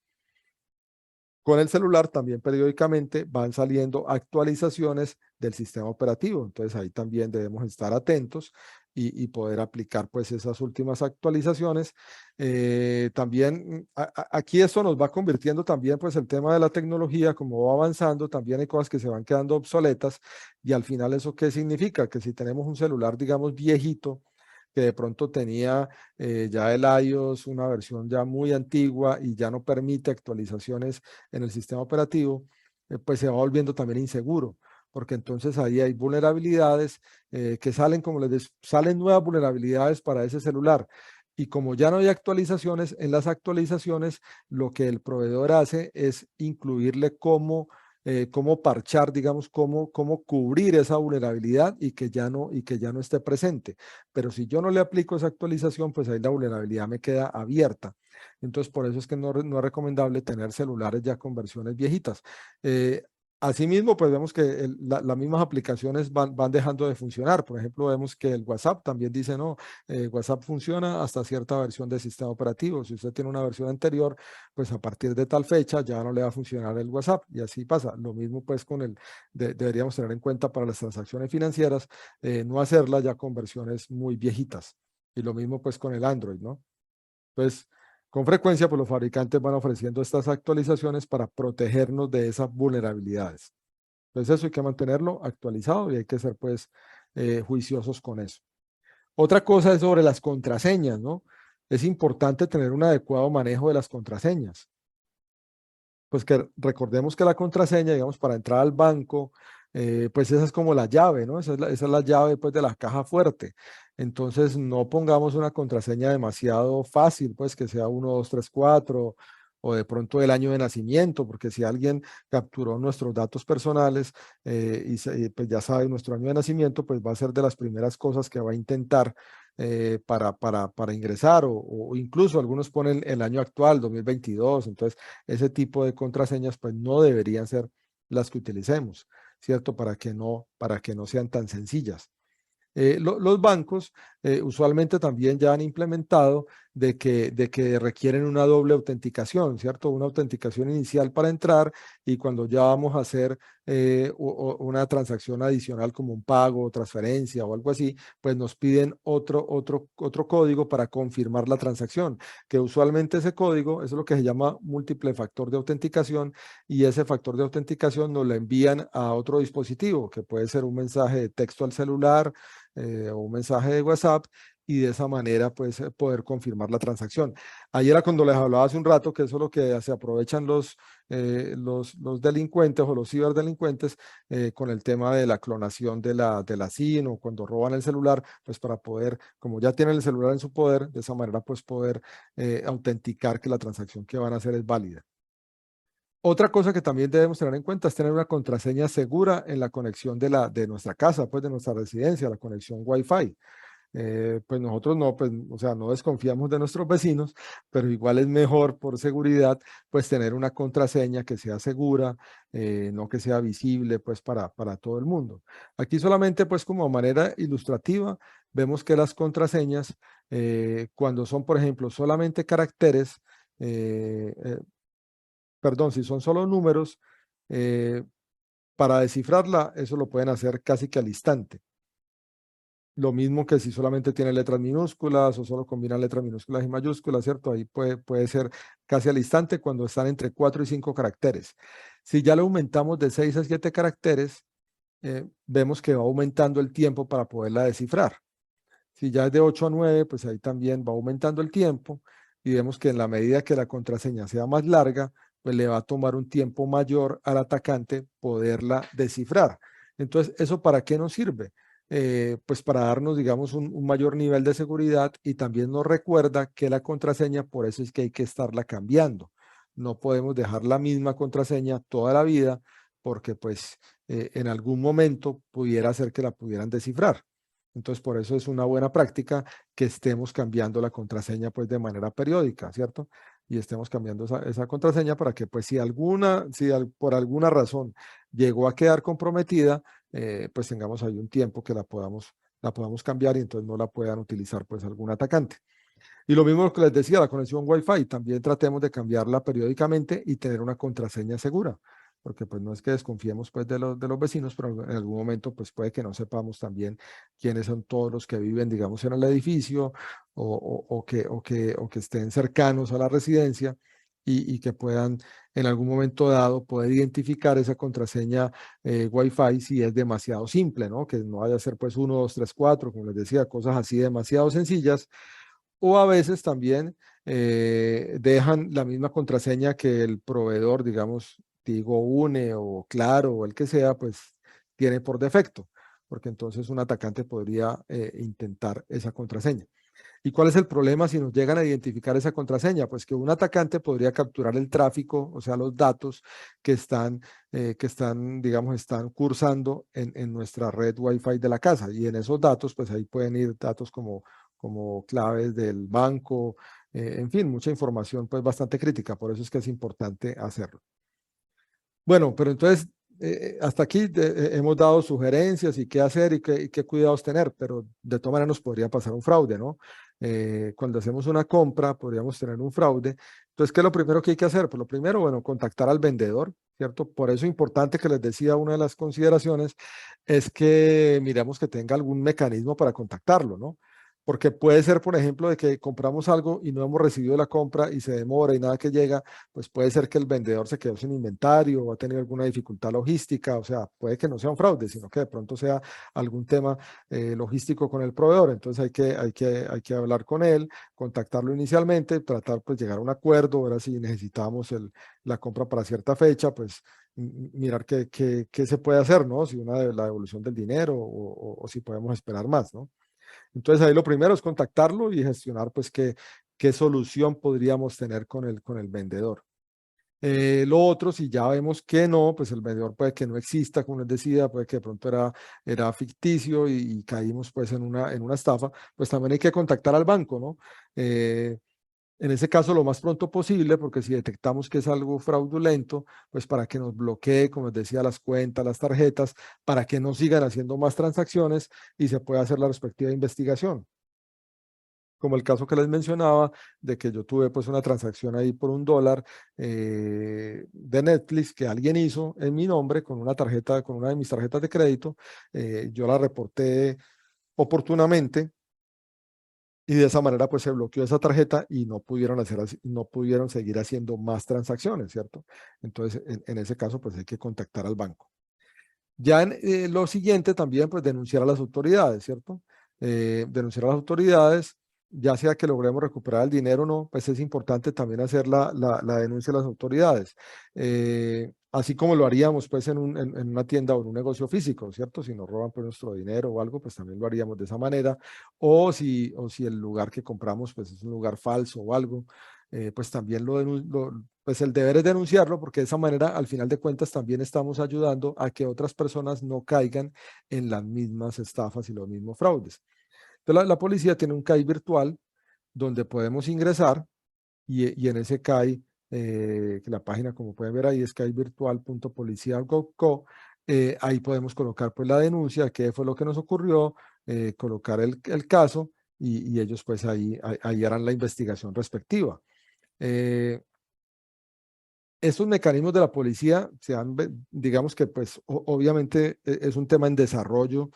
[SPEAKER 1] Con el celular también periódicamente van saliendo actualizaciones del sistema operativo. Entonces ahí también debemos estar atentos y poder aplicar pues esas últimas actualizaciones. También aquí esto nos va convirtiendo también pues el tema de la tecnología, como va avanzando, también hay cosas que se van quedando obsoletas y al final eso ¿qué significa? Que si tenemos un celular digamos viejito, que de pronto tenía ya el iOS, una versión ya muy antigua y ya no permite actualizaciones en el sistema operativo, pues se va volviendo también inseguro, porque entonces ahí hay vulnerabilidades que salen, como les digo, salen nuevas vulnerabilidades para ese celular. Y como ya no hay actualizaciones, en las actualizaciones lo que el proveedor hace es incluirle cómo parchar, digamos, cómo cubrir esa vulnerabilidad y que ya no esté presente. Pero si yo no le aplico esa actualización, pues ahí la vulnerabilidad me queda abierta. Entonces, por eso es que no es recomendable tener celulares ya con versiones viejitas. Asimismo, pues vemos que las mismas aplicaciones van dejando de funcionar. Por ejemplo, vemos que el WhatsApp también dice, no, WhatsApp funciona hasta cierta versión del sistema operativo. Si usted tiene una versión anterior, pues a partir de tal fecha ya no le va a funcionar el WhatsApp. Y así pasa. Lo mismo pues deberíamos tener en cuenta para las transacciones financieras, no hacerlas ya con versiones muy viejitas. Y lo mismo pues con el Android, ¿no? Entonces, con frecuencia, pues los fabricantes van ofreciendo estas actualizaciones para protegernos de esas vulnerabilidades. Entonces, eso hay que mantenerlo actualizado y hay que ser, pues, juiciosos con eso. Otra cosa es sobre las contraseñas, ¿no? Es importante tener un adecuado manejo de las contraseñas. Pues que recordemos que la contraseña, digamos, para entrar al banco, pues esa es como la llave, ¿no? Esa es la llave, pues, de la caja fuerte. Entonces, no pongamos una contraseña demasiado fácil, pues, que sea 1, 2, 3, 4, o de pronto el año de nacimiento, porque si alguien capturó nuestros datos personales pues ya sabe nuestro año de nacimiento, pues va a ser de las primeras cosas que va a intentar para ingresar, o incluso algunos ponen el año actual, 2022, entonces ese tipo de contraseñas pues no deberían ser las que utilicemos, ¿cierto? Para que no sean tan sencillas. Los bancos usualmente también ya han implementado de que requieren una doble autenticación, ¿cierto? Una autenticación inicial para entrar y cuando ya vamos a hacer una transacción adicional como un pago, transferencia o algo así, pues nos piden otro código para confirmar la transacción, que usualmente ese código es lo que se llama múltiple factor de autenticación y ese factor de autenticación nos lo envían a otro dispositivo, que puede ser un mensaje de texto al celular, o un mensaje de WhatsApp y de esa manera pues poder confirmar la transacción. Ahí era cuando les hablaba hace un rato que eso es lo que se aprovechan los delincuentes o los ciberdelincuentes con el tema de la clonación de la SIM o cuando roban el celular, pues para poder, como ya tienen el celular en su poder, de esa manera pues poder autenticar que la transacción que van a hacer es válida. Otra cosa que también debemos tener en cuenta es tener una contraseña segura en la conexión de nuestra casa, pues de nuestra residencia, la conexión Wi-Fi. Pues nosotros no, pues, o sea, no desconfiamos de nuestros vecinos, pero igual es mejor por seguridad, pues tener una contraseña que sea segura, no que sea visible, pues para todo el mundo. Aquí solamente, pues como manera ilustrativa, vemos que las contraseñas, cuando son, por ejemplo, solamente caracteres, perdón, si son solo números, eh, para descifrarla, eso lo pueden hacer casi que al instante. Lo mismo que si solamente tiene letras minúsculas o solo combina letras minúsculas y mayúsculas, ¿cierto? Ahí puede ser casi al instante cuando están entre 4 y 5 caracteres. Si ya le aumentamos de 6 a 7 caracteres, vemos que va aumentando el tiempo para poderla descifrar. Si ya es de 8 a 9, pues ahí también va aumentando el tiempo y vemos que en la medida que la contraseña sea más larga, pues le va a tomar un tiempo mayor al atacante poderla descifrar. Entonces, ¿eso para qué nos sirve? Pues para darnos, digamos, un mayor nivel de seguridad y también nos recuerda que la contraseña, por eso es que hay que estarla cambiando. No podemos dejar la misma contraseña toda la vida porque pues en algún momento pudiera ser que la pudieran descifrar. Entonces, por eso es una buena práctica que estemos cambiando la contraseña pues de manera periódica, ¿cierto? Y estemos cambiando esa contraseña para que pues si por alguna razón llegó a quedar comprometida, pues tengamos ahí un tiempo que la podamos cambiar y entonces no la puedan utilizar pues algún atacante. Y lo mismo que les decía, la conexión Wi-Fi, también tratemos de cambiarla periódicamente y tener una contraseña segura. porque pues no es que desconfiemos pues de los vecinos, pero en algún momento pues puede que no sepamos también quiénes son todos los que viven, digamos, en el edificio o que estén cercanos a la residencia y que puedan en algún momento dado poder identificar esa contraseña Wi-Fi si es demasiado simple, ¿no? Que no vaya a ser pues 1, 2, 3, 4, como les decía, cosas así demasiado sencillas. O a veces también dejan la misma contraseña que el proveedor, digamos, Tigo Une o Claro o el que sea, pues tiene por defecto, porque entonces un atacante podría intentar esa contraseña. ¿Y cuál es el problema si nos llegan a identificar esa contraseña? Pues que un atacante podría capturar el tráfico, o sea, los datos que están digamos, están cursando en nuestra red Wi-Fi de la casa. Y en esos datos, pues ahí pueden ir datos como claves del banco, en fin, mucha información pues bastante crítica. Por eso es que es importante hacerlo. Bueno, pero entonces hasta aquí hemos dado sugerencias y qué hacer y qué cuidados tener, pero de todas maneras nos podría pasar un fraude, ¿no? Cuando hacemos una compra podríamos tener un fraude. Entonces, ¿qué es lo primero que hay que hacer? Pues lo primero, bueno, contactar al vendedor, ¿cierto? Por eso es importante que les decía, una de las consideraciones es que miremos que tenga algún mecanismo para contactarlo, ¿no? Porque puede ser, por ejemplo, de que compramos algo y no hemos recibido la compra y se demora y nada que llega, pues puede ser que el vendedor se quedó sin inventario o ha tenido alguna dificultad logística, o sea, puede que no sea un fraude, sino que de pronto sea algún tema logístico con el proveedor. Entonces hay que hablar con él, contactarlo inicialmente, tratar pues llegar a un acuerdo, ahora si necesitamos la compra para cierta fecha, pues mirar qué se puede hacer, ¿no? Si una de la devolución del dinero o si podemos esperar más, ¿no? Entonces ahí lo primero es contactarlo y gestionar pues qué solución podríamos tener con el vendedor. Lo otro, si ya vemos que no, pues el vendedor puede que no exista, como les decía, puede que de pronto era ficticio y caímos pues en una estafa, pues también hay que contactar al banco, ¿no? En ese caso, lo más pronto posible, porque si detectamos que es algo fraudulento, pues para que nos bloquee, como les decía, las cuentas, las tarjetas, para que no sigan haciendo más transacciones y se pueda hacer la respectiva investigación. Como el caso que les mencionaba, de que yo tuve pues una transacción ahí por $1 de Netflix que alguien hizo en mi nombre con una tarjeta, con una de mis tarjetas de crédito. Yo la reporté oportunamente y de esa manera pues se bloqueó esa tarjeta y no pudieron no pudieron seguir haciendo más transacciones, ¿cierto? Entonces, en ese caso pues hay que contactar al banco. Ya en lo siguiente también pues denunciar a las autoridades, ¿cierto? Denunciar a las autoridades, ya sea que logremos recuperar el dinero o no, pues es importante también hacer la denuncia a las autoridades. Así como lo haríamos pues en una tienda o en un negocio físico, ¿cierto? Si nos roban pues nuestro dinero o algo, pues también lo haríamos de esa manera. O si el lugar que compramos pues es un lugar falso o algo, pues también pues el deber es denunciarlo porque de esa manera al final de cuentas también estamos ayudando a que otras personas no caigan en las mismas estafas y los mismos fraudes. Entonces la policía tiene un CAI virtual donde podemos ingresar y en ese CAI, que la página como pueden ver ahí es caivirtual.policia.gov.co, ahí podemos colocar pues la denuncia, qué fue lo que nos ocurrió, colocar el caso y ellos pues ahí harán la investigación respectiva. Estos mecanismos de la policía digamos que pues obviamente es un tema en desarrollo,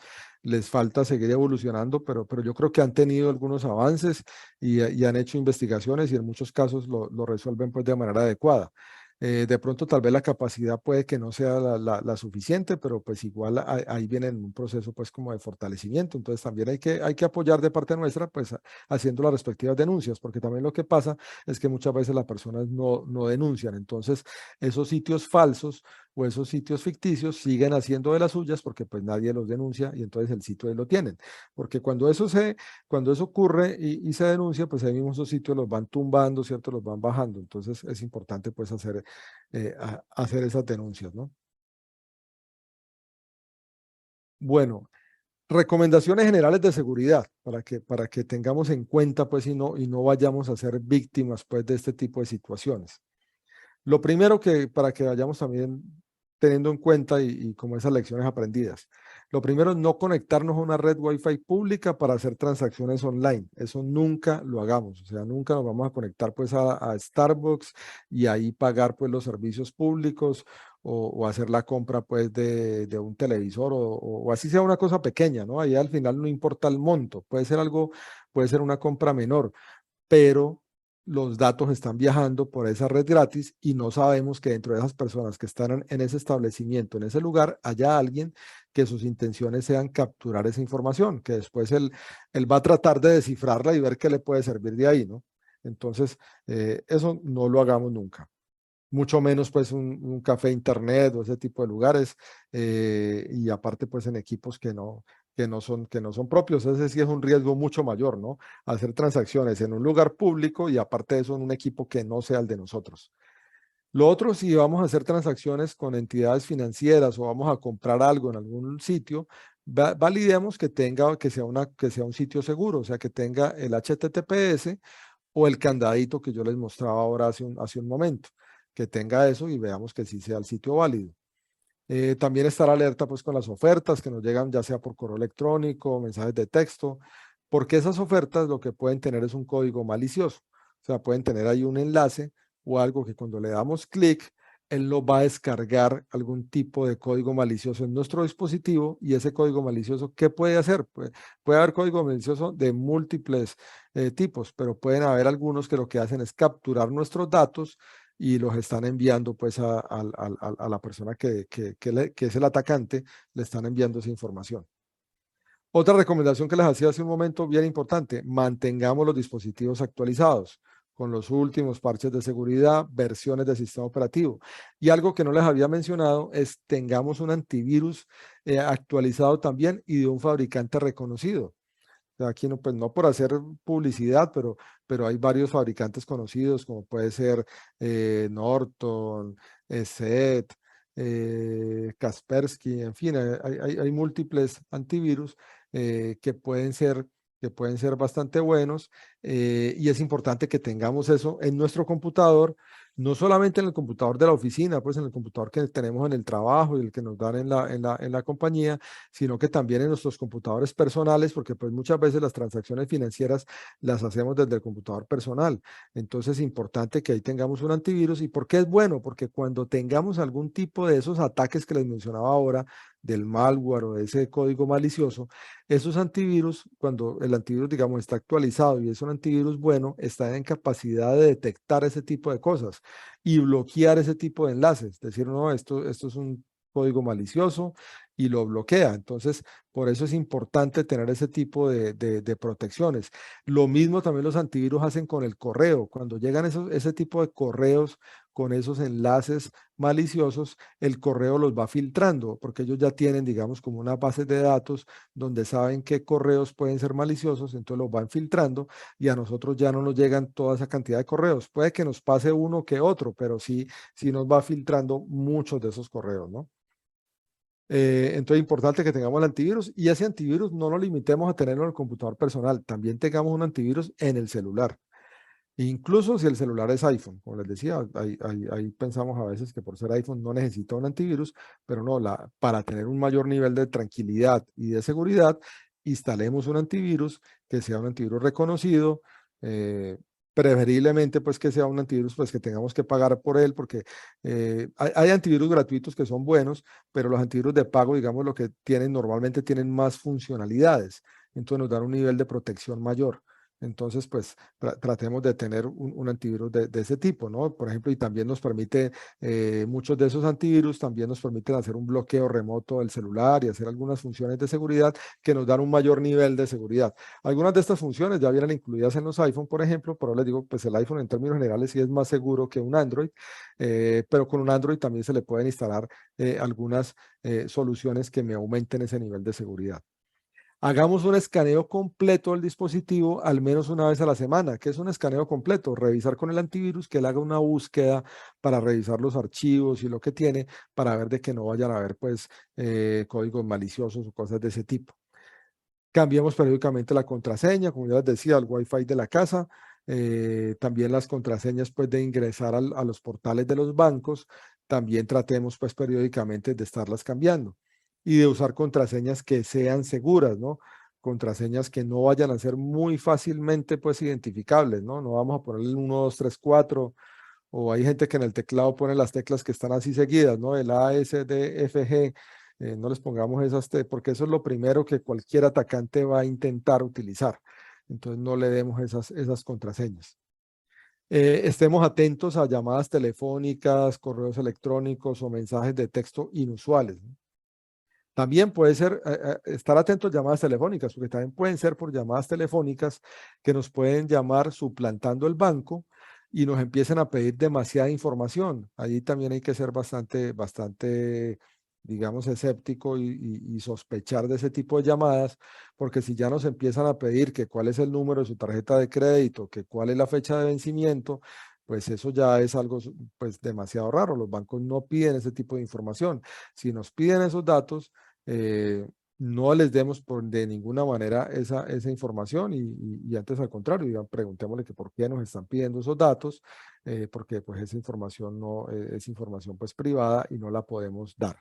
[SPEAKER 1] les falta seguir evolucionando, pero yo creo que han tenido algunos avances y han hecho investigaciones y en muchos casos lo resuelven pues de manera adecuada. De pronto tal vez la capacidad puede que no sea la suficiente, pero pues igual ahí viene en un proceso pues como de fortalecimiento. Entonces también hay que apoyar de parte nuestra pues haciendo las respectivas denuncias, porque también lo que pasa es que muchas veces las personas no denuncian. Entonces esos sitios falsos o esos sitios ficticios siguen haciendo de las suyas porque pues nadie los denuncia y entonces el sitio ahí lo tienen. Porque cuando eso ocurre y se denuncia, pues ahí mismo esos sitios los van tumbando, ¿cierto? Los van bajando. Entonces es importante pues hacer esas denuncias, ¿no? Bueno, recomendaciones generales de seguridad para que tengamos en cuenta pues y no vayamos a ser víctimas pues de este tipo de situaciones. Lo primero que para que vayamos también teniendo en cuenta y como esas lecciones aprendidas. Lo primero es no conectarnos a una red Wi-Fi pública para hacer transacciones online. Eso nunca lo hagamos. O sea, nunca nos vamos a conectar pues a Starbucks y ahí pagar pues los servicios públicos o hacer la compra pues de un televisor o así sea una cosa pequeña, ¿no? Ahí al final no importa el monto, puede ser algo, puede ser una compra menor, pero los datos están viajando por esa red gratis y no sabemos que dentro de esas personas que están en ese establecimiento, en ese lugar, haya alguien que sus intenciones sean capturar esa información, que después él va a tratar de descifrarla y ver qué le puede servir de ahí, ¿no? Entonces, eso no lo hagamos nunca. Mucho menos pues un café internet o ese tipo de lugares, y aparte pues en equipos que no son propios. Ese sí es un riesgo mucho mayor, ¿no? Hacer transacciones en un lugar público y aparte de eso en un equipo que no sea el de nosotros. Lo otro, si vamos a hacer transacciones con entidades financieras o vamos a comprar algo en algún sitio, validemos que tenga, que sea un sitio seguro, o sea, que tenga el HTTPS o el candadito que yo les mostraba ahora hace un momento, que tenga eso y veamos que sí sea el sitio válido. También estar alerta pues con las ofertas que nos llegan ya sea por correo electrónico, mensajes de texto, porque esas ofertas lo que pueden tener es un código malicioso. O sea, pueden tener ahí un enlace o algo que cuando le damos clic, él nos va a descargar algún tipo de código malicioso en nuestro dispositivo y ese código malicioso, ¿qué puede hacer? Puede haber código malicioso de múltiples tipos, pero pueden haber algunos que lo que hacen es capturar nuestros datos y los están enviando pues a la persona que es el atacante, le están enviando esa información. Otra recomendación que les hacía hace un momento, bien importante, mantengamos los dispositivos actualizados con los últimos parches de seguridad, versiones del sistema operativo. Y algo que no les había mencionado es tengamos un antivirus actualizado también y de un fabricante reconocido. Aquí no, pues no por hacer publicidad, pero hay varios fabricantes conocidos, como puede ser Norton, SET, Kaspersky, en fin, hay múltiples antivirus que pueden ser bastante buenos, y es importante que tengamos eso en nuestro computador, no solamente en el computador de la oficina, pues en el computador que tenemos en el trabajo y el que nos dan en la compañía, sino que también en nuestros computadores personales, porque pues muchas veces las transacciones financieras las hacemos desde el computador personal. Entonces es importante que ahí tengamos un antivirus. ¿Y por qué es bueno? Porque cuando tengamos algún tipo de esos ataques que les mencionaba ahora, del malware o de ese código malicioso, esos antivirus, cuando el antivirus, digamos, está actualizado y es un antivirus bueno, está en capacidad de detectar ese tipo de cosas y bloquear ese tipo de enlaces. Decir, no, esto es un código malicioso y lo bloquea. Entonces, por eso es importante tener ese tipo de protecciones. Lo mismo también los antivirus hacen con el correo. Cuando llegan ese tipo de correos con esos enlaces maliciosos, el correo los va filtrando, porque ellos ya tienen, digamos, como una base de datos donde saben qué correos pueden ser maliciosos, entonces los van filtrando y a nosotros ya no nos llegan toda esa cantidad de correos. Puede que nos pase uno que otro, pero sí nos va filtrando muchos de esos correos, ¿no? Entonces es importante que tengamos el antivirus y ese antivirus no lo limitemos a tenerlo en el computador personal, también tengamos un antivirus en el celular. Incluso si el celular es iPhone, como les decía, ahí pensamos a veces que por ser iPhone no necesita un antivirus, pero no, para tener un mayor nivel de tranquilidad y de seguridad, instalemos un antivirus que sea un antivirus reconocido, preferiblemente pues que sea un antivirus pues que tengamos que pagar por él, porque hay antivirus gratuitos que son buenos, pero los antivirus de pago, digamos, lo que tienen normalmente tienen más funcionalidades, entonces nos dan un nivel de protección mayor. Entonces, pues tratemos de tener un antivirus de ese tipo, ¿no? Por ejemplo, y también nos permite, muchos de esos antivirus también nos permiten hacer un bloqueo remoto del celular y hacer algunas funciones de seguridad que nos dan un mayor nivel de seguridad. Algunas de estas funciones ya vienen incluidas en los iPhone, por ejemplo, pero les digo, pues el iPhone en términos generales sí es más seguro que un Android, pero con un Android también se le pueden instalar algunas soluciones que me aumenten ese nivel de seguridad. Hagamos un escaneo completo del dispositivo al menos una vez a la semana. ¿Qué es un escaneo completo? Revisar con el antivirus, que él haga una búsqueda para revisar los archivos y lo que tiene, para ver de que no vayan a haber pues códigos maliciosos o cosas de ese tipo. Cambiemos periódicamente la contraseña, como ya les decía, al Wi-Fi de la casa. También las contraseñas pues de ingresar a los portales de los bancos. También tratemos pues periódicamente de estarlas cambiando y de usar contraseñas que sean seguras, ¿no? Contraseñas que no vayan a ser muy fácilmente pues identificables, ¿no? No vamos a ponerle 1, 2, 3, 4 o hay gente que en el teclado pone las teclas que están así seguidas, ¿no? El A, S, D, F, G. No les pongamos esas, porque eso es lo primero que cualquier atacante va a intentar utilizar. Entonces no le demos esas contraseñas. Estemos atentos a llamadas telefónicas, correos electrónicos o mensajes de texto inusuales, ¿no? También puede ser estar atentos a llamadas telefónicas, porque también pueden ser por llamadas telefónicas que nos pueden llamar suplantando el banco y nos empiecen a pedir demasiada información. Allí también hay que ser bastante, digamos, escéptico y sospechar de ese tipo de llamadas, porque si ya nos empiezan a pedir que cuál es el número de su tarjeta de crédito, que cuál es la fecha de vencimiento, pues eso ya es algo pues demasiado raro. Los bancos no piden ese tipo de información. Si nos piden esos datos, no les demos de ninguna manera esa información y antes al contrario, digan, preguntémosle que por qué nos están pidiendo esos datos, porque pues esa información no es información pues privada y no la podemos dar.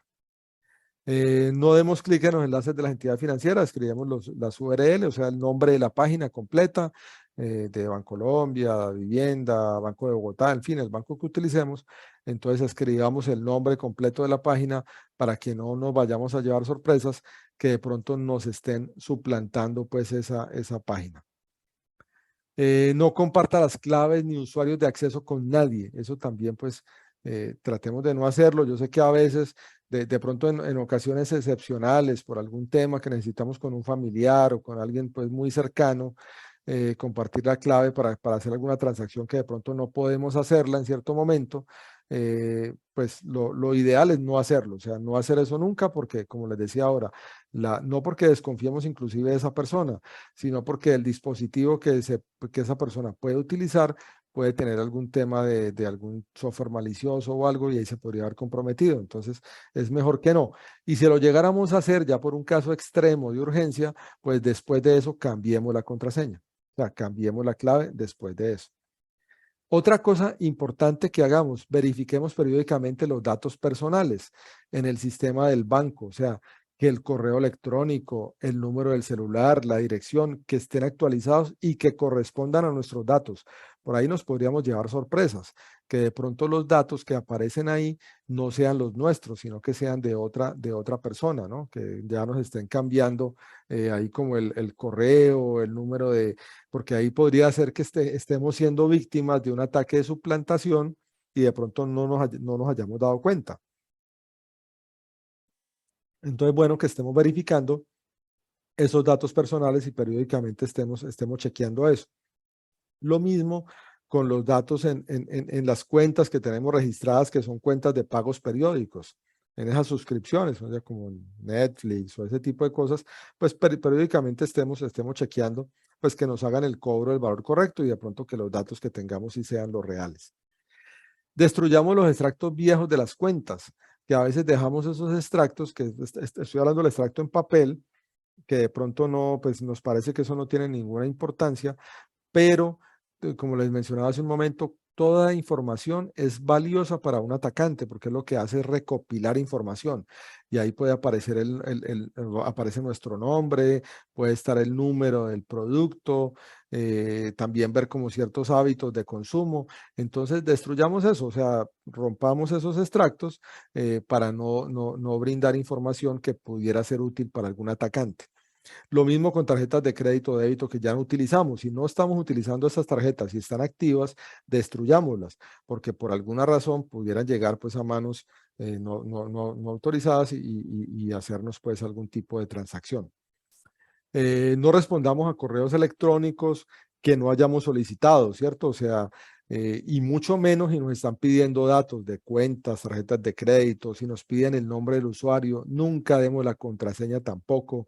[SPEAKER 1] No demos clic en los enlaces de las entidades financieras, escribimos las URL, o sea, el nombre de la página completa de Bancolombia, Vivienda, Banco de Bogotá, en fin, el banco que utilicemos. Entonces escribamos el nombre completo de la página para que no nos vayamos a llevar sorpresas que de pronto nos estén suplantando pues esa página. No comparta las claves ni usuarios de acceso con nadie. Eso también pues tratemos de no hacerlo. Yo sé que a veces de pronto en ocasiones excepcionales por algún tema que necesitamos con un familiar o con alguien pues muy cercano, compartir la clave para hacer alguna transacción que de pronto no podemos hacerla en cierto momento, pues lo ideal es no hacerlo, o sea, no hacer eso nunca porque, como les decía ahora, no porque desconfiemos inclusive de esa persona, sino porque el dispositivo que esa persona puede utilizar puede tener algún tema de algún software malicioso o algo y ahí se podría haber comprometido. Entonces, es mejor que no. Y si lo llegáramos a hacer ya por un caso extremo de urgencia, pues después de eso cambiemos la contraseña. O sea, cambiemos la clave después de eso. Otra cosa importante que hagamos, verifiquemos periódicamente los datos personales en el sistema del banco, o sea, que el correo electrónico, el número del celular, la dirección, que estén actualizados y que correspondan a nuestros datos. Por ahí nos podríamos llevar sorpresas, que de pronto los datos que aparecen ahí no sean los nuestros, sino que sean de otra persona, ¿no? Que ya nos estén cambiando ahí como el correo, el número porque ahí podría ser que estemos siendo víctimas de un ataque de suplantación y de pronto no nos hayamos dado cuenta. Entonces, bueno, que estemos verificando esos datos personales y periódicamente estemos chequeando eso. Lo mismo con los datos en las cuentas que tenemos registradas, que son cuentas de pagos periódicos, en esas suscripciones, o sea, como Netflix o ese tipo de cosas, pues periódicamente estemos chequeando, pues que nos hagan el cobro del valor correcto y de pronto que los datos que tengamos sí sean los reales. Destruyamos los extractos viejos de las cuentas, que a veces dejamos esos extractos, que estoy hablando del extracto en papel, que de pronto no, pues nos parece que eso no tiene ninguna importancia, pero como les mencionaba hace un momento, toda información es valiosa para un atacante porque lo que hace es recopilar información y ahí puede aparecer aparece nuestro nombre, puede estar el número del producto, también ver como ciertos hábitos de consumo. Entonces destruyamos eso, o sea, rompamos esos extractos para no brindar información que pudiera ser útil para algún atacante. Lo mismo con tarjetas de crédito o débito que ya no utilizamos. Si no estamos utilizando estas tarjetas y están activas, destruyámoslas, porque por alguna razón pudieran llegar pues a manos no autorizadas y hacernos pues algún tipo de transacción. No respondamos a correos electrónicos que no hayamos solicitado, ¿cierto? O sea, y mucho menos si nos están pidiendo datos de cuentas, tarjetas de crédito, si nos piden el nombre del usuario, nunca demos la contraseña tampoco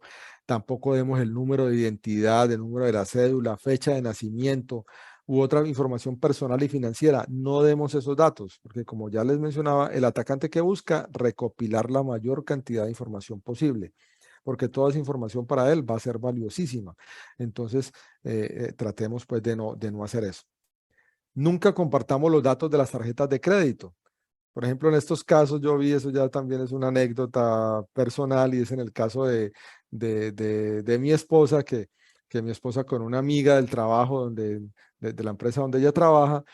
[SPEAKER 1] demos el número de identidad, el número de la cédula, fecha de nacimiento u otra información personal y financiera. No demos esos datos, porque como ya les mencionaba, el atacante que busca recopilar la mayor cantidad de información posible, porque toda esa información para él va a ser valiosísima. Entonces, tratemos pues de no hacer eso. Nunca compartamos los datos de las tarjetas de crédito. Por ejemplo, en estos casos yo vi, eso ya también es una anécdota personal y es en el caso de mi esposa, que mi esposa con una amiga del trabajo donde de la empresa donde ella trabaja,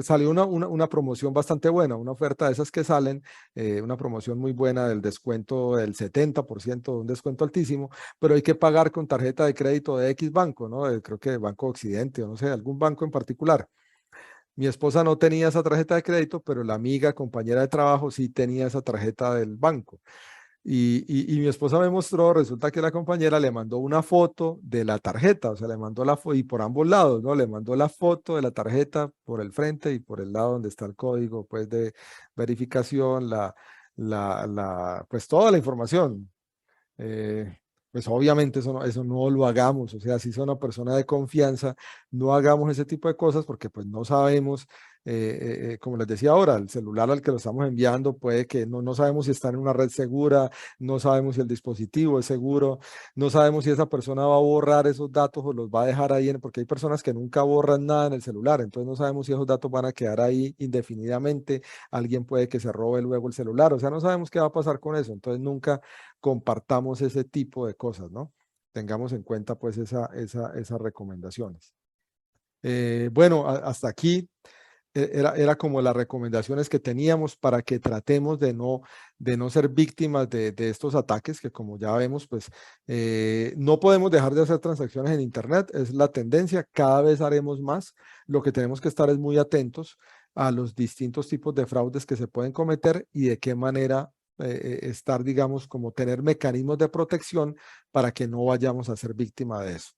[SPEAKER 1] salió una promoción bastante buena, una oferta de esas que salen, una promoción muy buena del descuento del 70%, un descuento altísimo, pero hay que pagar con tarjeta de crédito de X banco, ¿no? Creo que Banco Occidente o no sé, algún banco en particular. Mi esposa no tenía esa tarjeta de crédito, pero la amiga, compañera de trabajo, sí tenía esa tarjeta del banco. Y mi esposa me mostró, resulta que la compañera le mandó una foto de la tarjeta, o sea, le mandó la foto, y por ambos lados, ¿no? Le mandó la foto de la tarjeta por el frente y por el lado donde está el código, pues, de verificación, pues, toda la información. Eh, pues obviamente eso no lo hagamos, o sea, si es una persona de confianza, no hagamos ese tipo de cosas porque pues no sabemos, como les decía ahora, el celular al que lo estamos enviando puede que no sabemos si está en una red segura, no sabemos si el dispositivo es seguro, no sabemos si esa persona va a borrar esos datos o los va a dejar ahí, porque hay personas que nunca borran nada en el celular, entonces no sabemos si esos datos van a quedar ahí indefinidamente, alguien puede que se robe luego el celular, o sea, no sabemos qué va a pasar con eso, entonces nunca compartamos ese tipo de cosas, ¿no? Tengamos en cuenta pues esas recomendaciones. Bueno, hasta aquí era como las recomendaciones que teníamos para que tratemos de no ser víctimas de estos ataques, que como ya vemos, pues no podemos dejar de hacer transacciones en Internet, es la tendencia, cada vez haremos más. Lo que tenemos que estar es muy atentos a los distintos tipos de fraudes que se pueden cometer y de qué manera estar, digamos, como tener mecanismos de protección para que no vayamos a ser víctima de eso.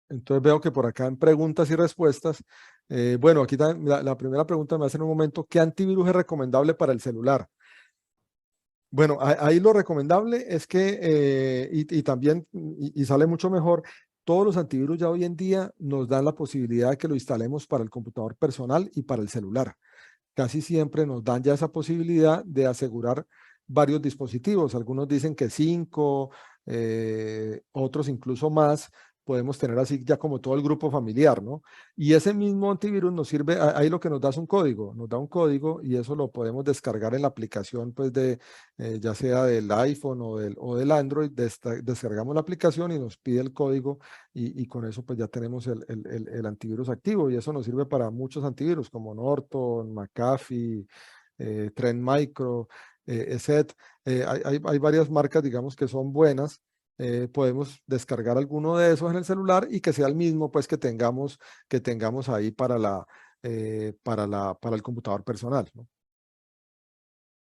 [SPEAKER 1] Entonces veo que por acá en preguntas y respuestas, bueno, aquí la primera pregunta me hace en un momento, ¿qué antivirus es recomendable para el celular? Bueno, ahí lo recomendable es que, y también, y sale mucho mejor, todos los antivirus ya hoy en día nos dan la posibilidad de que lo instalemos para el computador personal y para el celular. Casi siempre nos dan ya esa posibilidad de asegurar varios dispositivos. Algunos dicen que 5, otros incluso más. Podemos tener así ya como todo el grupo familiar, ¿no? Y ese mismo antivirus nos sirve, ahí lo que nos da es un código, nos da un código y eso lo podemos descargar en la aplicación, pues ya sea del iPhone o del Android, descargamos la aplicación y nos pide el código y con eso pues ya tenemos el antivirus activo y eso nos sirve para muchos antivirus como Norton, McAfee, Trend Micro, ESET. Hay varias marcas, digamos, que son buenas. Podemos descargar alguno de esos en el celular y que sea el mismo pues que tengamos ahí para el computador personal, ¿no?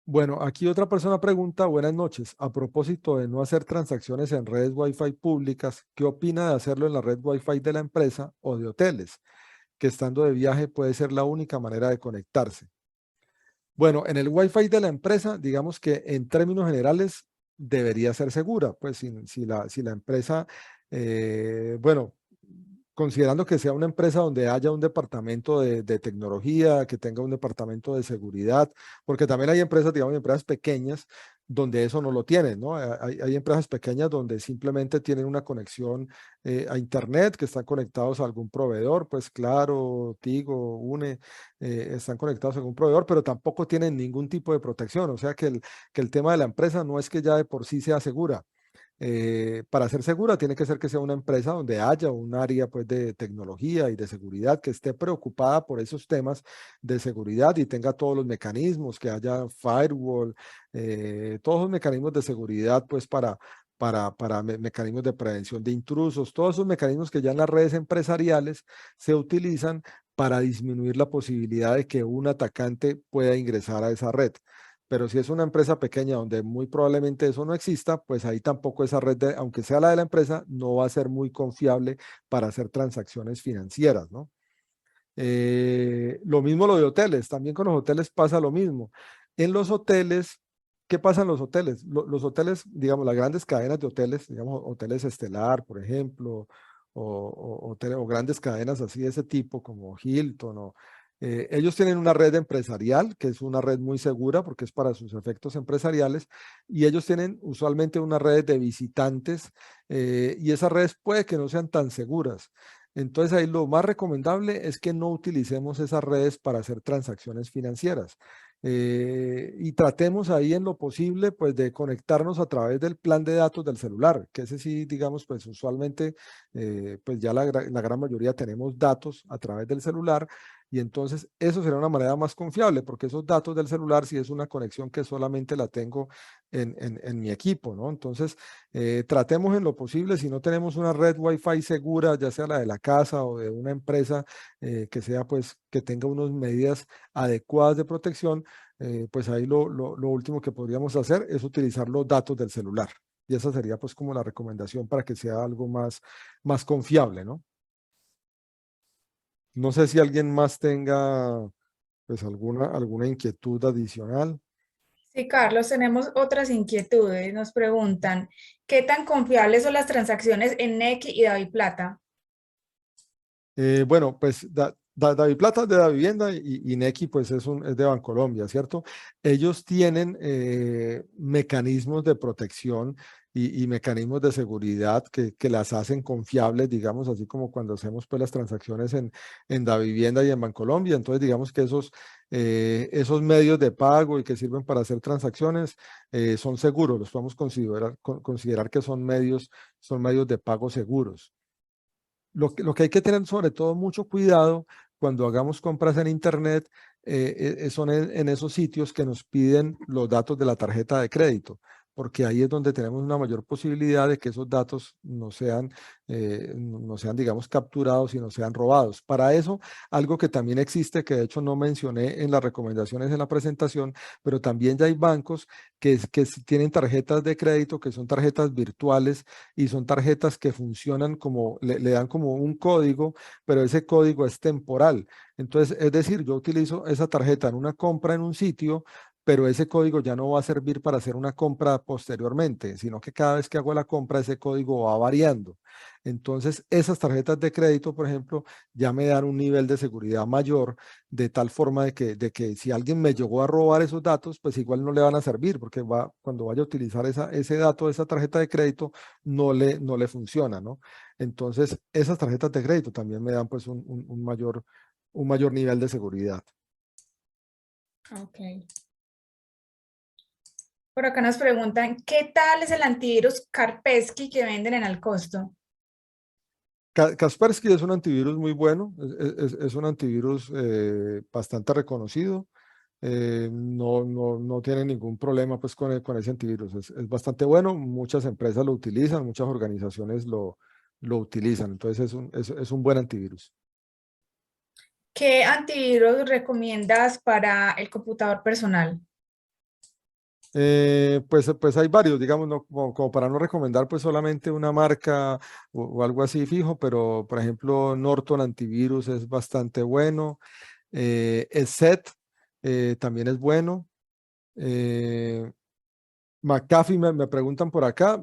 [SPEAKER 1] Bueno, aquí otra persona pregunta, buenas noches, a propósito de no hacer transacciones en redes Wi-Fi públicas, ¿qué opina de hacerlo en la red Wi-Fi de la empresa o de hoteles? Que estando de viaje puede ser la única manera de conectarse. Bueno, en el Wi-Fi de la empresa, digamos que en términos generales debería ser segura, pues si la empresa, bueno, considerando que sea una empresa donde haya un departamento de tecnología, que tenga un departamento de seguridad, porque también hay empresas, digamos, empresas pequeñas donde eso no lo tienen, ¿no? Hay empresas pequeñas donde simplemente tienen una conexión a Internet, que están conectados a algún proveedor, pues Claro, Tigo, UNE, están conectados a algún proveedor, pero tampoco tienen ningún tipo de protección, o sea que el tema de la empresa no es que ya de por sí sea segura. Para ser segura tiene que ser que sea una empresa donde haya un área pues de tecnología y de seguridad que esté preocupada por esos temas de seguridad y tenga todos los mecanismos, que haya firewall, todos los mecanismos de seguridad pues para mecanismos de prevención de intrusos, todos esos mecanismos que ya en las redes empresariales se utilizan para disminuir la posibilidad de que un atacante pueda ingresar a esa red. Pero si es una empresa pequeña donde muy probablemente eso no exista, pues ahí tampoco esa red, aunque sea la de la empresa, no va a ser muy confiable para hacer transacciones financieras, ¿no? Lo mismo lo de hoteles, también con los hoteles pasa lo mismo. En los hoteles, ¿qué pasa en los hoteles? Los hoteles, digamos, las grandes cadenas de hoteles, digamos, hoteles Estelar, por ejemplo, o grandes cadenas así de ese tipo, como Hilton, ellos tienen una red empresarial, que es una red muy segura porque es para sus efectos empresariales, y ellos tienen usualmente una red de visitantes, y esas redes puede que no sean tan seguras. Entonces ahí lo más recomendable es que no utilicemos esas redes para hacer transacciones financieras, y tratemos ahí en lo posible pues de conectarnos a través del plan de datos del celular, que ese sí, digamos, pues usualmente pues ya la gran mayoría tenemos datos a través del celular y entonces eso será una manera más confiable porque esos datos del celular sí es una conexión que solamente la tengo en mi equipo, ¿no? Entonces, tratemos en lo posible, si no tenemos una red Wi-Fi segura, ya sea la de la casa o de una empresa, que sea pues que tenga unas medidas adecuadas de protección, pues ahí lo último que podríamos hacer es utilizar los datos del celular. Y esa sería pues como la recomendación para que sea algo más confiable, ¿no? No sé si alguien más tenga pues alguna inquietud adicional.
[SPEAKER 2] Sí, Carlos, tenemos otras inquietudes. Nos preguntan, ¿qué tan confiables son las transacciones en Nequi y DaviPlata?
[SPEAKER 1] Bueno, pues DaviPlata es de Davivienda y Nequi pues es de Bancolombia, ¿cierto? Ellos tienen mecanismos de protección y mecanismos de seguridad que las hacen confiables, digamos, así como cuando hacemos pues las transacciones en Davivienda y en Bancolombia. Entonces, digamos que esos medios de pago y que sirven para hacer transacciones son seguros, los podemos considerar que son medios de pago seguros. Lo que hay que tener sobre todo mucho cuidado cuando hagamos compras en Internet son en esos sitios que nos piden los datos de la tarjeta de crédito, porque ahí es donde tenemos una mayor posibilidad de que esos datos no sean, digamos, capturados y no sean robados. Para eso, algo que también existe, que de hecho no mencioné en las recomendaciones en la presentación, pero también ya hay bancos que tienen tarjetas de crédito que son tarjetas virtuales y son tarjetas que funcionan como, le dan como un código, pero ese código es temporal. Entonces, es decir, yo utilizo esa tarjeta en una compra en un sitio, pero ese código ya no va a servir para hacer una compra posteriormente, sino que cada vez que hago la compra, ese código va variando. Entonces, esas tarjetas de crédito, por ejemplo, ya me dan un nivel de seguridad mayor, de tal forma de que si alguien me llegó a robar esos datos, pues igual no le van a servir, porque cuando vaya a utilizar ese dato de esa tarjeta de crédito, no le funciona, ¿no? Entonces, esas tarjetas de crédito también me dan pues un mayor nivel de seguridad.
[SPEAKER 2] Ok. Por acá nos preguntan, ¿qué tal es el antivirus Kaspersky que venden en Alcosto?
[SPEAKER 1] Kaspersky es un antivirus muy bueno, es un antivirus bastante reconocido. No tiene ningún problema pues con ese antivirus. Es bastante bueno, muchas empresas lo utilizan, muchas organizaciones lo utilizan, entonces es un buen antivirus.
[SPEAKER 2] ¿Qué antivirus recomiendas para el computador personal?
[SPEAKER 1] Pues hay varios, digamos, no, como para no recomendar pues solamente una marca o algo así fijo, pero por ejemplo Norton Antivirus es bastante bueno, ESET también es bueno. eh, McAfee me preguntan por acá.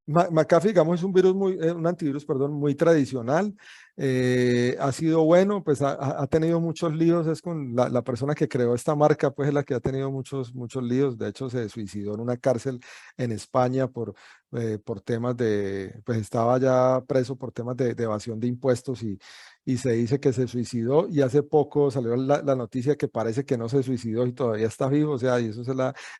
[SPEAKER 1] McAfee, digamos, es un antivirus, perdón, muy tradicional. Ha sido bueno, pues ha tenido muchos líos. Es con la persona que creó esta marca, pues es la que ha tenido muchos líos. De hecho, se suicidó en una cárcel en España por temas pues estaba ya preso por temas de evasión de impuestos y se dice que se suicidó. Y hace poco salió la noticia que parece que no se suicidó y todavía está vivo. O sea, y eso es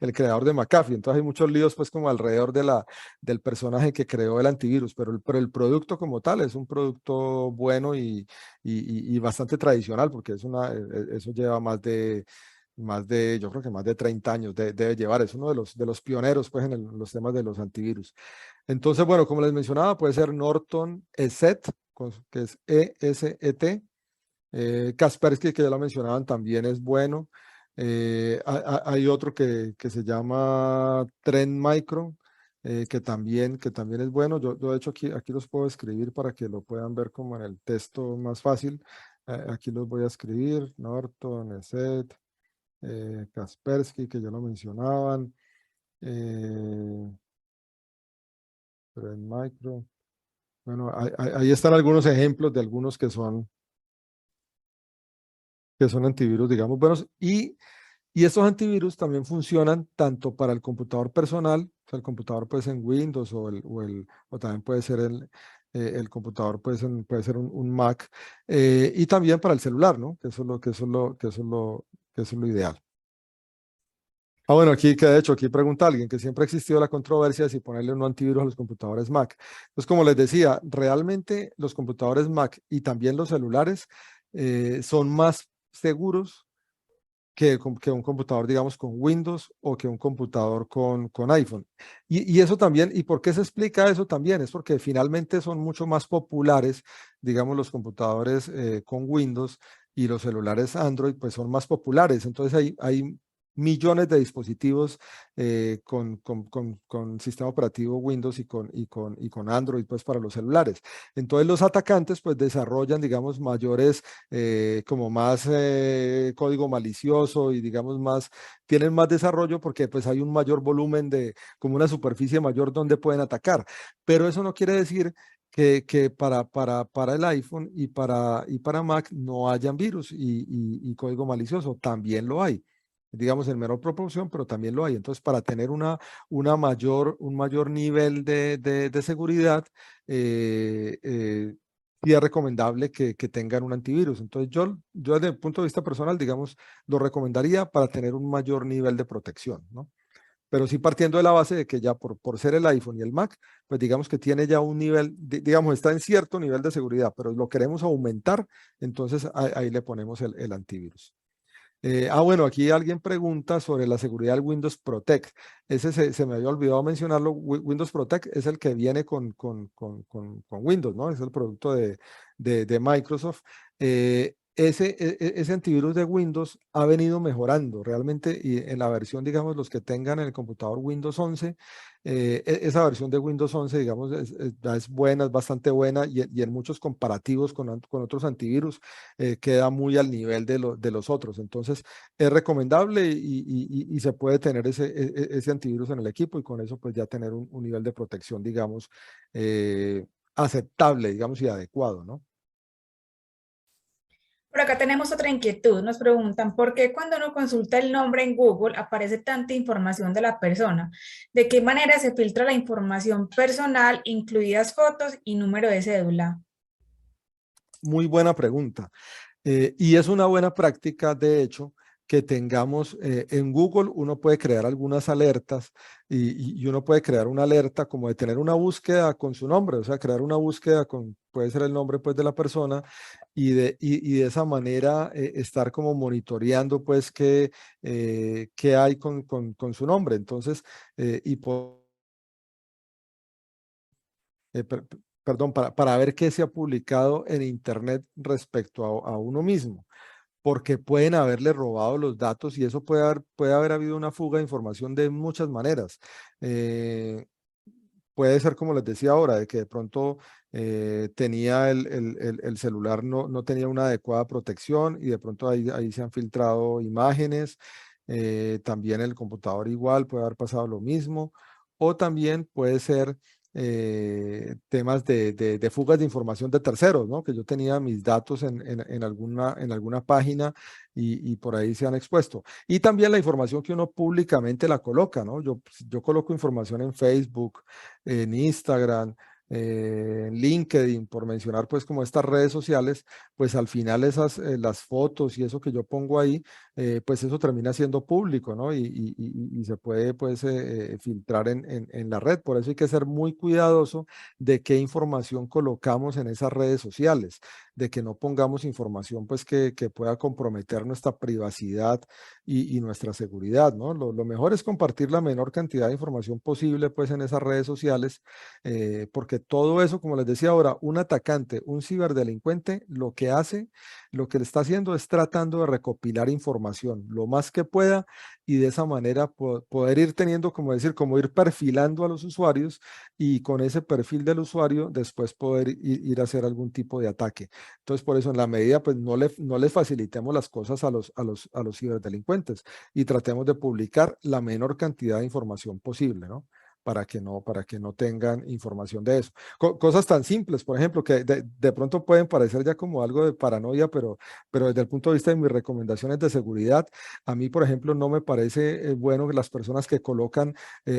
[SPEAKER 1] el creador de McAfee. Entonces hay muchos líos pues como alrededor del personaje que creó el antivirus, pero el producto como tal es un producto bueno y bastante tradicional porque eso lleva yo creo que más de 30 años debe llevar, es uno de los pioneros pues en los temas de los antivirus. Entonces, bueno, como les mencionaba, puede ser Norton ESET, que es ESET. Kaspersky, que ya lo mencionaban, también es bueno. Hay otro que se llama Trend Micro, que también es bueno. Yo de hecho aquí los puedo escribir para que lo puedan ver como en el texto más fácil. Aquí los voy a escribir. Norton, ESET, Kaspersky, que ya lo mencionaban. eh, Trend Micro. Bueno, ahí están algunos ejemplos de algunos que son antivirus, digamos, buenos. Y estos antivirus también funcionan tanto para el computador personal, o sea, el computador puede ser en Windows o también puede ser el computador puede ser un Mac, y también para el celular, ¿no? Que eso es lo ideal. Bueno, aquí que de hecho, aquí pregunta alguien que siempre ha existido la controversia de si ponerle un antivirus a los computadores Mac. Entonces, como les decía, realmente los computadores Mac y también los celulares son más seguros que un computador, digamos, con Windows o que un computador con iPhone. Y eso también, ¿y por qué se explica eso también? Es porque finalmente son mucho más populares, digamos, los computadores con Windows y los celulares Android, pues son más populares. Entonces hay millones de dispositivos con sistema operativo Windows y con Android, pues para los celulares. Entonces los atacantes, pues desarrollan, digamos, mayores como más código malicioso y digamos más, tienen más desarrollo porque pues hay un mayor volumen de, como una superficie mayor donde pueden atacar. Pero eso no quiere decir que para el iPhone y para Mac no hayan virus y código malicioso, también lo hay. Digamos en menor proporción, pero también lo hay. Entonces, para tener un mayor nivel de seguridad, y es recomendable que tengan un antivirus. Entonces, yo desde el punto de vista personal, digamos, lo recomendaría para tener un mayor nivel de protección, ¿no? Pero sí partiendo de la base de que ya por ser el iPhone y el Mac, pues digamos que tiene ya un nivel, digamos, está en cierto nivel de seguridad, pero lo queremos aumentar, entonces ahí le ponemos el antivirus. Bueno, aquí alguien pregunta sobre la seguridad del Windows Protect. Ese se me había olvidado mencionarlo. Windows Protect es el que viene con Windows, ¿no? Es el producto de Microsoft. Ese antivirus de Windows ha venido mejorando realmente y en la versión, digamos, los que tengan en el computador Windows 11, esa versión de Windows 11, digamos, es buena, es bastante buena y en muchos comparativos con otros antivirus queda muy al nivel de los otros. Entonces, es recomendable y se puede tener ese antivirus en el equipo y con eso pues ya tener un nivel de protección, digamos, aceptable, digamos, y adecuado, ¿no?
[SPEAKER 2] Por acá tenemos otra inquietud. Nos preguntan, ¿por qué cuando uno consulta el nombre en Google aparece tanta información de la persona? ¿De qué manera se filtra la información personal, incluidas fotos y número de cédula?
[SPEAKER 1] Muy buena pregunta. Y es una buena práctica, de hecho, que tengamos en Google, uno puede crear algunas alertas y uno puede crear una alerta como de tener una búsqueda con su nombre, o sea, crear una búsqueda con, puede ser el nombre pues de la persona y de esa manera estar como monitoreando pues qué hay con su nombre. Entonces, y por perdón, para ver qué se ha publicado en Internet respecto a uno mismo, porque pueden haberle robado los datos y eso puede haber habido una fuga de información de muchas maneras. Eh, Puede ser, como les decía ahora, de que de pronto tenía el celular, no tenía una adecuada protección y de pronto ahí se han filtrado imágenes. También el computador igual puede haber pasado lo mismo. O también puede ser temas de fugas de información de terceros, ¿no? Que yo tenía mis datos en alguna página y por ahí se han expuesto. Y también la información que uno públicamente la coloca, ¿no? Yo coloco información en Facebook, en Instagram, en LinkedIn, por mencionar pues como estas redes sociales, pues al final las fotos y eso que yo pongo ahí, pues eso termina siendo público, ¿no? Y se puede pues filtrar en la red. Por eso hay que ser muy cuidadoso de qué información colocamos en esas redes sociales, de que no pongamos información pues que pueda comprometer nuestra privacidad y nuestra seguridad, ¿no? Lo mejor es compartir la menor cantidad de información posible pues en esas redes sociales, porque todo eso, como les decía ahora, un atacante, un ciberdelincuente, lo que le está haciendo es tratando de recopilar información lo más que pueda y de esa manera poder ir teniendo, como decir, como ir perfilando a los usuarios y con ese perfil del usuario después poder ir a hacer algún tipo de ataque. Entonces, por eso en la medida, pues no les facilitemos las cosas a los ciberdelincuentes y tratemos de publicar la menor cantidad de información posible, ¿no? para que no tengan información de eso. Cosas tan simples, por ejemplo, que de pronto pueden parecer ya como algo de paranoia, pero desde el punto de vista de mis recomendaciones de seguridad, a mí, por ejemplo, no me parece bueno que las personas que colocan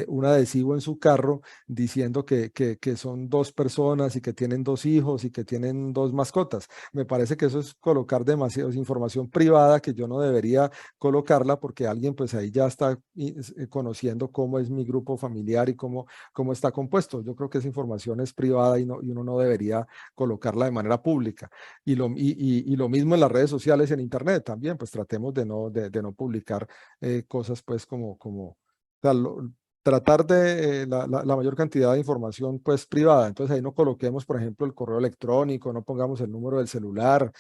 [SPEAKER 1] un adhesivo en su carro diciendo que son dos personas y que tienen dos hijos y que tienen dos mascotas. Me parece que eso es colocar demasiada información privada que yo no debería colocarla porque alguien pues ahí ya está conociendo cómo es mi grupo familiar y cómo está compuesto. Yo creo que esa información es privada y uno no debería colocarla de manera pública. Y lo mismo en las redes sociales y en Internet también, pues tratemos de no publicar cosas pues o sea, tratar de la mayor cantidad de información pues privada. Entonces ahí no coloquemos, por ejemplo, el correo electrónico, no pongamos el número del celular,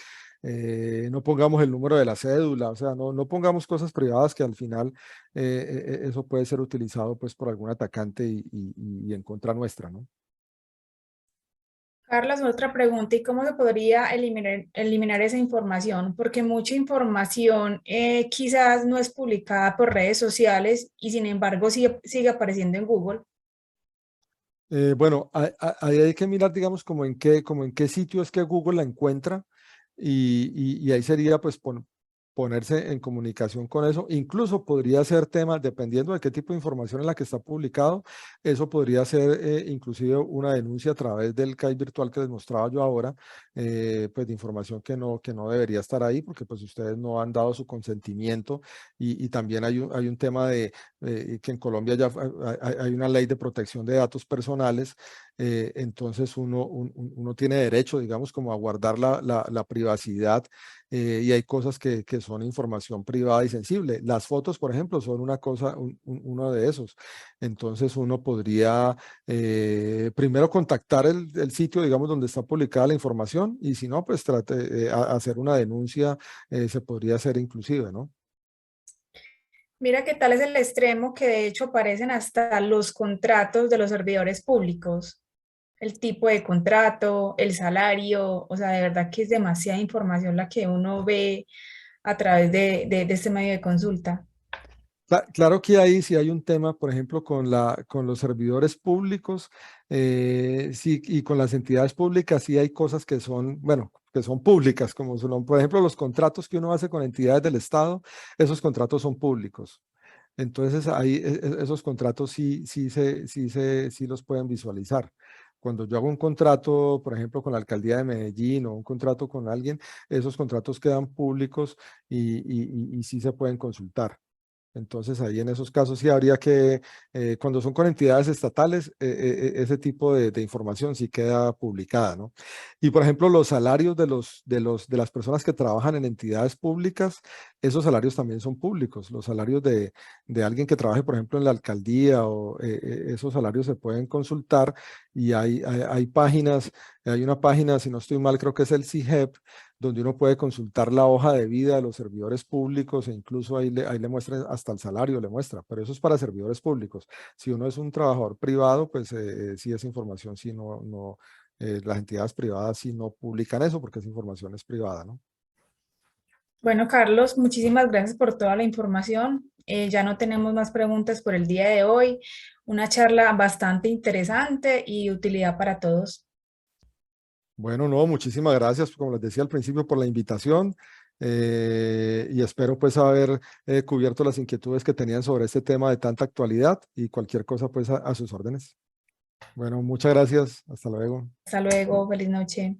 [SPEAKER 1] no pongamos el número de la cédula, o sea, no pongamos cosas privadas que al final eso puede ser utilizado pues por algún atacante y en contra nuestra, ¿no?
[SPEAKER 2] Carlos, otra pregunta, ¿y cómo se podría eliminar esa información? Porque mucha información quizás no es publicada por redes sociales y sin embargo sigue apareciendo en Google.
[SPEAKER 1] Bueno, ahí hay que mirar, digamos, como en qué sitio es que Google la encuentra y ahí sería pues ponerse en comunicación con eso. Incluso podría ser tema, dependiendo de qué tipo de información en la que está publicado, eso podría ser inclusive una denuncia a través del CAI virtual que les mostraba yo ahora, pues de información que no debería estar ahí porque pues ustedes no han dado su consentimiento y también hay un tema de que en Colombia ya hay una ley de protección de datos personales, entonces uno tiene derecho, digamos, como a guardar la privacidad y hay cosas que son información privada y sensible. Las fotos, por ejemplo, son una cosa, uno de esos. Entonces uno podría primero contactar el sitio, digamos, donde está publicada la información y si no, pues trate hacer una denuncia, se podría hacer inclusive, ¿no?
[SPEAKER 2] Mira qué tal es el extremo que de hecho aparecen hasta los contratos de los servidores públicos, el tipo de contrato, el salario, o sea, de verdad que es demasiada información la que uno ve a través de este medio de consulta.
[SPEAKER 1] Claro que ahí sí hay un tema, por ejemplo, con los servidores públicos, sí, y con las entidades públicas, sí hay cosas que son, bueno, que son públicas, como son, por ejemplo, los contratos que uno hace con entidades del Estado, esos contratos son públicos. Entonces, ahí esos contratos sí los pueden visualizar. Cuando yo hago un contrato, por ejemplo, con la alcaldía de Medellín o un contrato con alguien, esos contratos quedan públicos y sí se pueden consultar. Entonces, ahí en esos casos sí habría que, cuando son con entidades estatales, ese tipo de información sí queda publicada, ¿no? Y, por ejemplo, los salarios de las personas que trabajan en entidades públicas, esos salarios también son públicos. Los salarios de alguien que trabaje, por ejemplo, en la alcaldía o esos salarios se pueden consultar y hay páginas, hay una página, si no estoy mal, creo que es el CIGEP, donde uno puede consultar la hoja de vida de los servidores públicos e incluso ahí le muestra hasta el salario, le muestra, pero eso es para servidores públicos. Si uno es un trabajador privado, pues sí esa información, sí las entidades privadas sí no publican eso porque esa información es privada, ¿no?
[SPEAKER 2] Bueno, Carlos, muchísimas gracias por toda la información. Ya no tenemos más preguntas por el día de hoy. Una charla bastante interesante y de utilidad para todos.
[SPEAKER 1] Bueno, no, muchísimas gracias, como les decía al principio, por la invitación y espero pues haber cubierto las inquietudes que tenían sobre este tema de tanta actualidad y cualquier cosa pues a sus órdenes. Bueno, muchas gracias. Hasta luego.
[SPEAKER 2] Hasta luego, feliz noche.